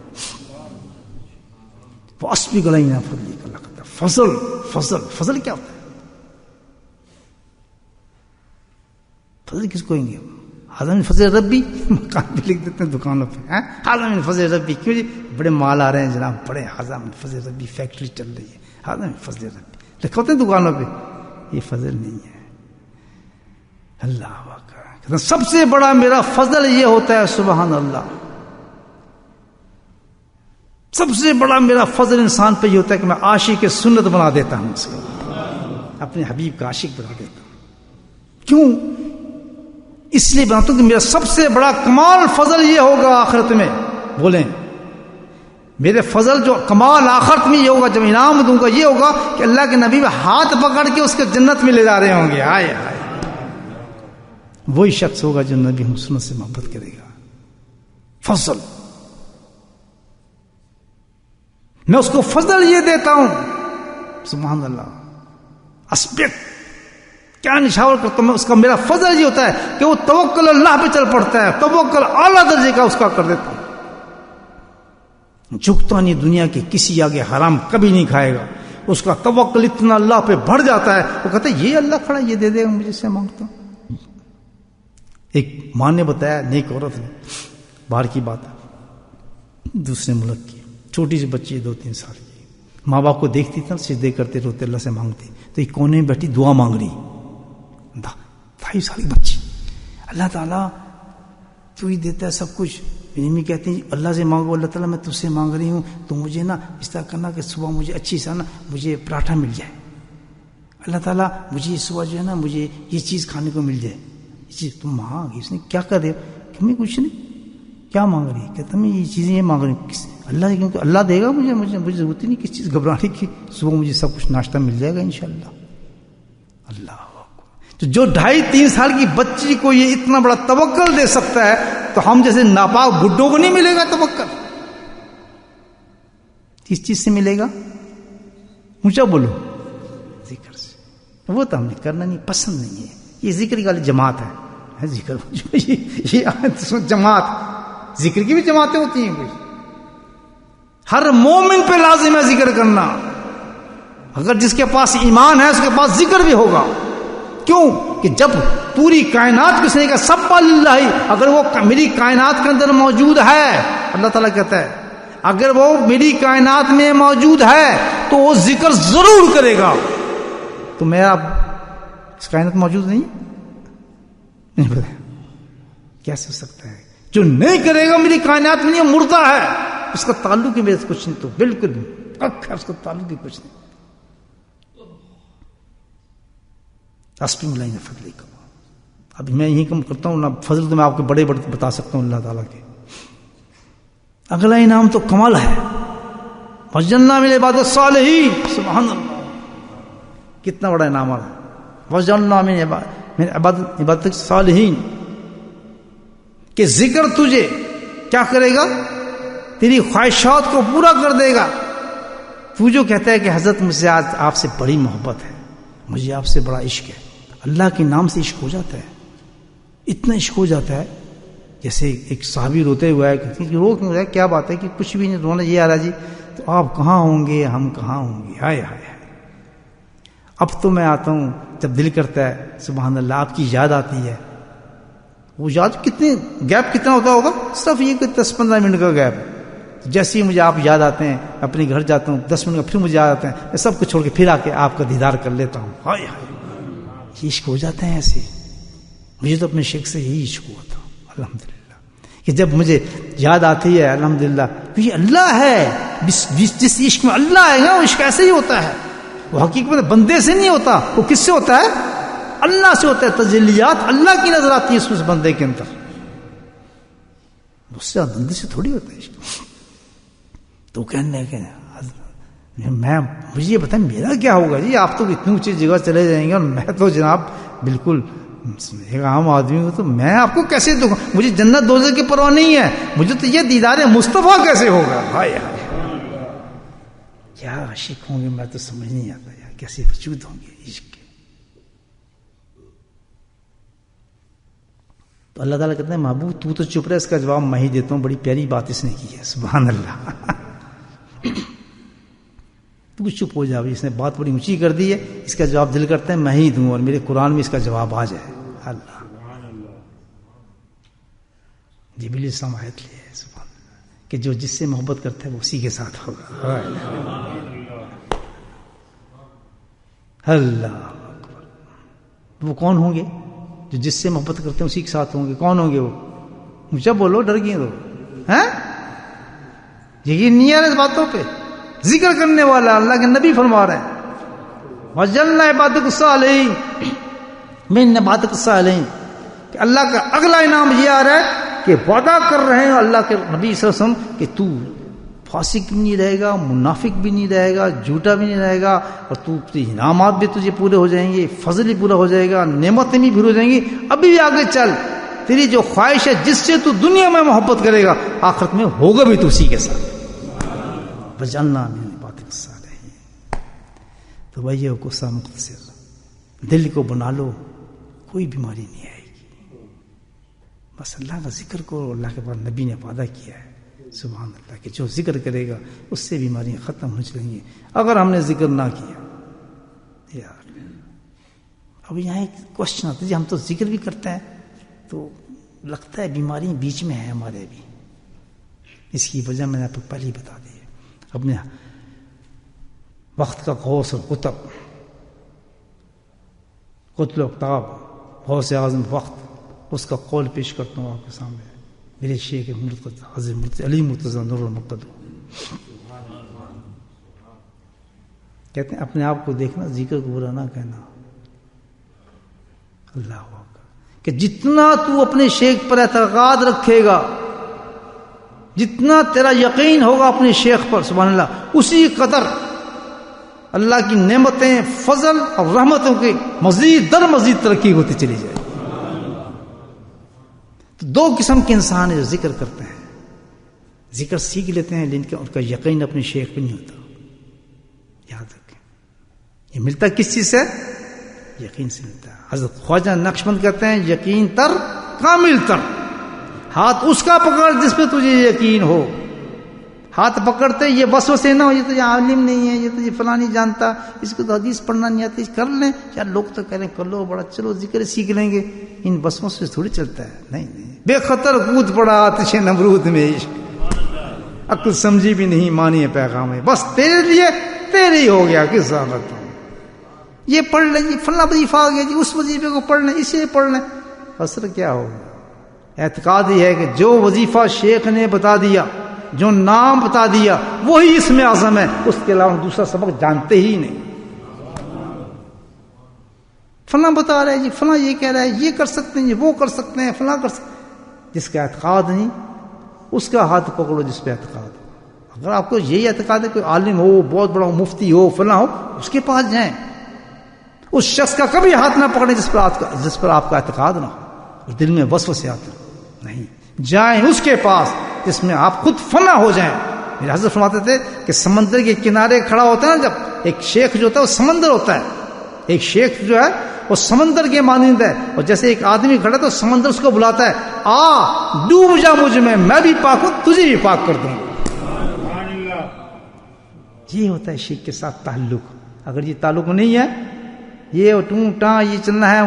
وَأَسْبِغْ عَلَيْنَا فَضْلِكَ. اللہ کہتا ہے فضل. فضل کیا ہوتا ہے؟ فضل کس کو کہیں گے؟ حاضر من فضل ربی، مکان پہ لکھ دیتے ہیں دکانوں پہ، حاضر من فضل ربی. کیوں جی؟ بڑے مال آ رہے ہیں جناب، بڑے حاضر من فضل ربی، فیکٹری چل رہی ہے، حاضر من فضل ربی لکھا ہوتے ہیں دکانوں پہ. یہ فضل نہیں ہے. اللہ اکبر. سب سے بڑا میرا فضل یہ ہوتا ہے، سبحان اللہ، سب سے بڑا میرا فضل انسان پہ یہ ہوتا ہے کہ میں عاشق سنت بنا دیتا ہوں، اسے اپنے حبیب کا عاشق بنا دیتا ہوں. کیوں؟ اس لیے بناتا ہوں کہ میرا سب سے بڑا کمال فضل یہ ہوگا آخرت میں. بولیں میرے فضل جو کمال آخرت میں یہ ہوگا، جب انعام دوں گا، یہ ہوگا کہ اللہ کے نبی ہاتھ پکڑ کے اس کے جنت میں لے جا رہے ہوں گے. آئے آئے، وہی شخص ہوگا جو نبی سنت سے محبت کرے گا. فضل، میں اس کو فضل یہ دیتا ہوں. سبحان اللہ. اسبق، کیا نشاور کرتا ہوں میں اس کا؟ میرا فضل یہ ہوتا ہے کہ وہ توکل اللہ پہ چل پڑتا ہے، توکل اعلیٰ درجے کا اس کا کر دیتا ہوں. جھکتا نہیں دنیا کے کسی آگے، حرام کبھی نہیں کھائے گا. اس کا توکل اتنا اللہ پہ بڑھ جاتا ہے، وہ کہتا ہے یہ اللہ کھڑا، یہ دے دے گا مجھے سے مانگتا ہوں. ایک ماں نے بتایا، نیک عورت نے، باہر کی بات ہے، دوسرے ملک کی، چھوٹی سی بچی 2-3 سال کی، ماں باپ کو دیکھتی تھی سجدے کرتے روتے اللہ سے مانگتی، تو ایک کونے میں بیٹھی دعا مانگ رہی. 2.5 سال کی بچی، اللہ تعالیٰ تو ہی دیتا ہے سب کچھ. میری کہتے ہیں اللہ سے مانگو، اللہ تعالیٰ میں تجھ سے مانگ رہی ہوں تو مجھے نا اس طرح کرنا کہ صبح مجھے اچھی سا نا مجھے پراٹھا مل جائے. اللہ تعالیٰ مجھے صبح جو ہے نا مجھے یہ چیز کھانے کو مل جائے. یہ چیز تم مانگ. اس نے کیا کر رہے ہو؟ کہ میں کچھ نہیں. کیا مانگ رہی ہے؟ کہتا میں یہ چیزیں یہ مانگ رہی ہوں اللہ سے، کیونکہ اللہ دے گا مجھے ضرورت ہی نہیں کس چیز گھبرانے کی. صبح مجھے سب کچھ ناشتہ مل جائے گا انشاءاللہ. اللہ تو جو 2.5-3 سال کی بچی کو یہ اتنا بڑا توکل دے سکتا ہے، تو ہم جیسے ناپاک بڈھوں کو نہیں ملے گا توکل؟ کس چیز سے ملے گا؟ اونچا بولو، ذکر سے. وہ تو ہم نے کرنا نہیں، پسند نہیں ہے. یہ ذکر کی والی جماعت ہے، ذکر یہ جماعت، ذکر کی بھی جماعتیں ہوتی ہیں. کوئی ہر مومن پہ لازم ہے ذکر کرنا. اگر جس کے پاس ایمان ہے اس کے پاس ذکر بھی ہوگا. کیوں کہ جب پوری کائنات کس نے کہا سب اللہ، اگر وہ میری کائنات کے اندر موجود ہے، اللہ تعالیٰ کہتا ہے اگر وہ میری کائنات میں موجود ہے تو وہ ذکر ضرور کرے گا. تو میرا اس کائنات موجود نہیں پتا کیسے ہو سکتا ہے؟ جو نہیں کرے گا میری کائنات میں نہیں، مردہ ہے، اس کا تعلق ہی میرے سے کچھ نہیں. تو بالکل اس کا تعلق ہی کچھ نہیں. اسبق علینا فضلک. ابھی میں یہی کم کرتا ہوں نا، فضل تو میں آپ کو بڑے بڑے بتا سکتا ہوں اللہ تعالیٰ کے. اگلا انعام تو کمال ہے، وجعلنا من عباد الصالحین. سبحان اللہ، کتنا بڑا انعام ہے. وجعلنا من عباد الصالحین، کہ ذکر تجھے کیا کرے گا؟ تیری خواہشات کو پورا کر دے گا. تو جو کہتا ہے کہ حضرت مجھ سے آج آپ سے بڑی محبت ہے، مجھے آپ سے بڑا عشق ہے، اللہ کے نام سے عشق ہو جاتا ہے، اتنا عشق ہو جاتا ہے جیسے ایک صحابی روتے ہوئے ہے، رو کیوں رہا ہے، کیا بات ہے کہ کچھ بھی نہیں، رونا یہ آ رہا جی، تو آپ کہاں ہوں گے، ہم کہاں ہوں گے، ہائے ہائے ہائے، اب تو میں آتا ہوں جب دل کرتا ہے، سبحان اللہ، آپ کی یاد آتی ہے، وہ یاد کتنے گیپ کتنا ہوتا ہوگا، صرف یہ کہ 10-15 منٹ کا گیپ، جیسے ہی مجھے آپ یاد آتے ہیں، اپنے گھر جاتا ہوں 10 منٹ کا، پھر مجھے یاد آتے ہیں، میں سب کچھ چھوڑ کے پھر آ کے آپ کا دیدار کر لیتا ہوں، ہائے ہائے، یہ عشق ہو جاتے ہیں ایسے، مجھے تو اپنے شیخ سے یہی عشق ہوا تھا الحمدللہ، کہ جب مجھے یاد آتی ہے الحمدللہ، تو یہ اللہ ہے، جس عشق میں اللہ ہے نا، وہ عشق ایسے ہی ہوتا ہے، وہ حقیقت میں بندے سے نہیں ہوتا، وہ کس سے ہوتا ہے، اللہ سے ہوتا ہے، تجلیات اللہ کی نظر آتی ہے اس بندے کے اندر، اس سے بندے سے تھوڑی ہوتا ہے عشق۔ تو کہنے کہ مجھے یہ بتائیں میرا کیا ہوگا جی، آپ تو اتنی اونچی جگہ چلے جائیں گے اور میں تو جناب بالکل ایک عام آدمی ہوں، تو میں آپ کو کیسے دوں گا، مجھے جنت دوزخ کی پرواہ نہیں ہے، مجھے تو یہ دیدار مصطفیٰ کیسے ہوگا، ہائے ہائے کیا عاشق ہوں گے، میں تو سمجھ نہیں آتا یار کیسے وجود ہوں گے عشق کے۔ تو اللہ تعالیٰ کہتے ہیں محبوب تو چپ رہے، اس کا جواب میں ہی دیتا ہوں، بڑی پیاری بات اس نے کی ہے، سبحان اللہ، تو چپ ہو جاؤ، اس نے بات بڑی اونچی کر دی ہے، اس کا جواب دل کرتا ہے میں ہی دوں، اور میرے قرآن میں اس کا جواب آ جائے، اللہ جبریل السلام آیت لی ہے، سبحان اللہ، کہ جو جس سے محبت کرتا ہے وہ اسی کے ساتھ ہوگا، اللہ اکبر۔ وہ کون ہوں گے جو جس سے محبت کرتے ہیں اسی کے ساتھ ہوں گے، کون ہوں گے وہ، مجھے بولو، ڈر گئے تو ہیں، یقین نہیں ہے اس باتوں پہ، ذکر کرنے والا اللہ کے نبی فرما رہے ہیں وَجَلْنَا عِبَادَكَ الصَّالِحِينَ مِنْ عِبَادِكَ الصَّالِحِينَ، کہ اللہ کا اگلا انعام یہ آ رہا ہے کہ وعدہ کر رہے ہیں اللہ کے نبی صلی اللہ علیہ وسلم کہ تو فاسق بھی نہیں رہے گا، منافق بھی نہیں رہے گا، جھوٹا بھی نہیں رہے گا، اور تو انعامات بھی تجھے پورے ہو جائیں گے، فضل بھی پورا ہو جائے گا، نعمتیں بھی پوری ہو جائیں گی، ابھی بھی آگے چل، تیری جو خواہش ہے جس سے تو دنیا میں محبت کرے گا آخرت میں ہوگا بھی تو اسی کے ساتھ، وَجَعَلْنَا مِنْ عِبَادِكَ الصَّالِحِينَ۔ تو بھائی یہ قصہ مختصر، دل کو بنا لو، کوئی بیماری نہیں آئے گی، بس اللہ کا ذکر کرو، اللہ کے بعد نبی نے وعدہ کیا ہے سبحان اللہ کہ جو ذکر کرے گا اس سے بیماریاں ختم ہو چلیں گی، اگر ہم نے ذکر نہ کیا یار۔ اب یہاں ایک کوشچن آتا ہے جی ہم تو ذکر بھی کرتے ہیں تو لگتا ہے بیماریاں بیچ میں ہیں ہمارے بھی، اس کی وجہ میں نے آپ کو پہلے ہی بتا دی ہے، اپنے وقت کا غوث اور قطب اقطاب غوث اعظم وقت، اس کا قول پیش کرتا ہوں آپ کے سامنے، میرے شیخ حضرت علی مرتضی نور المقتدر کہتے ہیں اپنے آپ کو دیکھنا، ذکر کو برا نہ کہنا، اللہ اکبر، کہ جتنا تو اپنے شیخ پر اعتقاد رکھے گا، جتنا تیرا یقین ہوگا اپنے شیخ پر سبحان اللہ، اسی قدر اللہ کی نعمتیں، فضل اور رحمتوں کی مزید در مزید ترقی ہوتی چلی جائے۔ تو دو قسم کے انسان ہیں جو ذکر کرتے ہیں، ذکر سیکھ لیتے ہیں لیکن ان کا یقین اپنے شیخ پہ نہیں ہوتا، یاد رکھیں، یہ ملتا کس چیز سے؟ یقین سے ملتا ہے۔ حضرت خواجہ نقشبند کہتے ہیں یقین تر کامل تر، ہاتھ اس کا پکڑ جس پہ تجھے یقین ہو، ہاتھ پکڑتے یہ وسوسے نہ ہو یہ تو یہ عالم نہیں ہے، یہ تو یہ فلاں نہیں جانتا، اس کو تو حدیث پڑھنا نہیں آتی، کر لیں یار، لوگ تو کہہ رہے ہیں کر لو بڑا، چلو ذکر سیکھ لیں گے، ان وسوسوں سے تھوڑی چلتا ہے، نہیں نہیں، بے خطر کود پڑا آتش نمرود میں عشق، عقل سمجھی بھی نہیں مانی پیغام ہے، بس تیرے لیے تیرے ہی ہو گیا، کس زحمت یہ پڑھ لیں جی، فلاں وظیفہ آ گیا جی، اس وظیفے کو پڑھ لیں، اسے پڑھ لیں، اثر کیا ہوگا؟ اعتقاد یہ ہے کہ جو وظیفہ شیخ نے بتا دیا، جو نام بتا دیا وہی اس میں اعظم ہے، اس کے علاوہ دوسرا سبق جانتے ہی نہیں، فلاں بتا رہے جی، فلاں یہ کہہ رہا ہے، یہ کر سکتے ہیں جی، وہ کر سکتے ہیں، فلاں کر سکتے ہیں، جس کا اعتقاد نہیں اس کا ہاتھ پکڑو جس پہ اعتقاد ہو۔ اگر آپ کو یہی اعتقاد ہے کوئی عالم ہو، بہت بڑا مفتی ہو، فلاں ہو، اس کے پاس جائیں، اس شخص کا کبھی ہاتھ نہ پکڑیں جس پر آپ کا اعتقاد نہ ہو اور دل میں وسوسے آتے نہیں، جائیں اس کے پاس جس میں آپ خود فنا ہو جائیں، میرے حضرت فرماتے تھے کہ سمندر کے کنارے کھڑا ہوتا ہے نا جب ایک شیخ جو ہوتا ہے وہ سمندر ہوتا ہے، ایک شیخ جو ہے وہ سمندر کے مانند ہے، اور جیسے ایک آدمی کھڑا تو سمندر اس کو بلاتا ہے آ ڈوب جا مجھ میں بھی پاک ہوں تجھے بھی پاک کر دوں گا۔ یہ ہوتا ہے شیخ کے ساتھ تعلق۔ اگر یہ تعلق نہیں ہے، یہ ٹوں ٹاں یہ چلنا ہے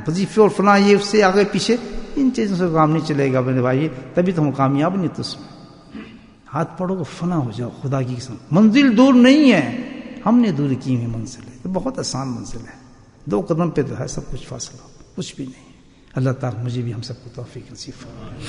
وظیفے اور فلاں یہ اس سے آگے پیچھے، ان چیزوں سے کام نہیں چلے گا میرے بھائی، تبھی تو ہم کامیاب نہیں تو اس میں ہاتھ پڑو گے فنا ہو جاؤ خدا کی قسم۔ منزل دور نہیں ہے، ہم نے دور کی ہوئی منزل ہے، تو بہت آسان منزل ہے، 2 قدم پہ تو ہے سب کچھ فاصلہ، کچھ بھی نہیں۔ اللہ تعالیٰ مجھے بھی ہم سب کو توفیق نصیب فرمائے۔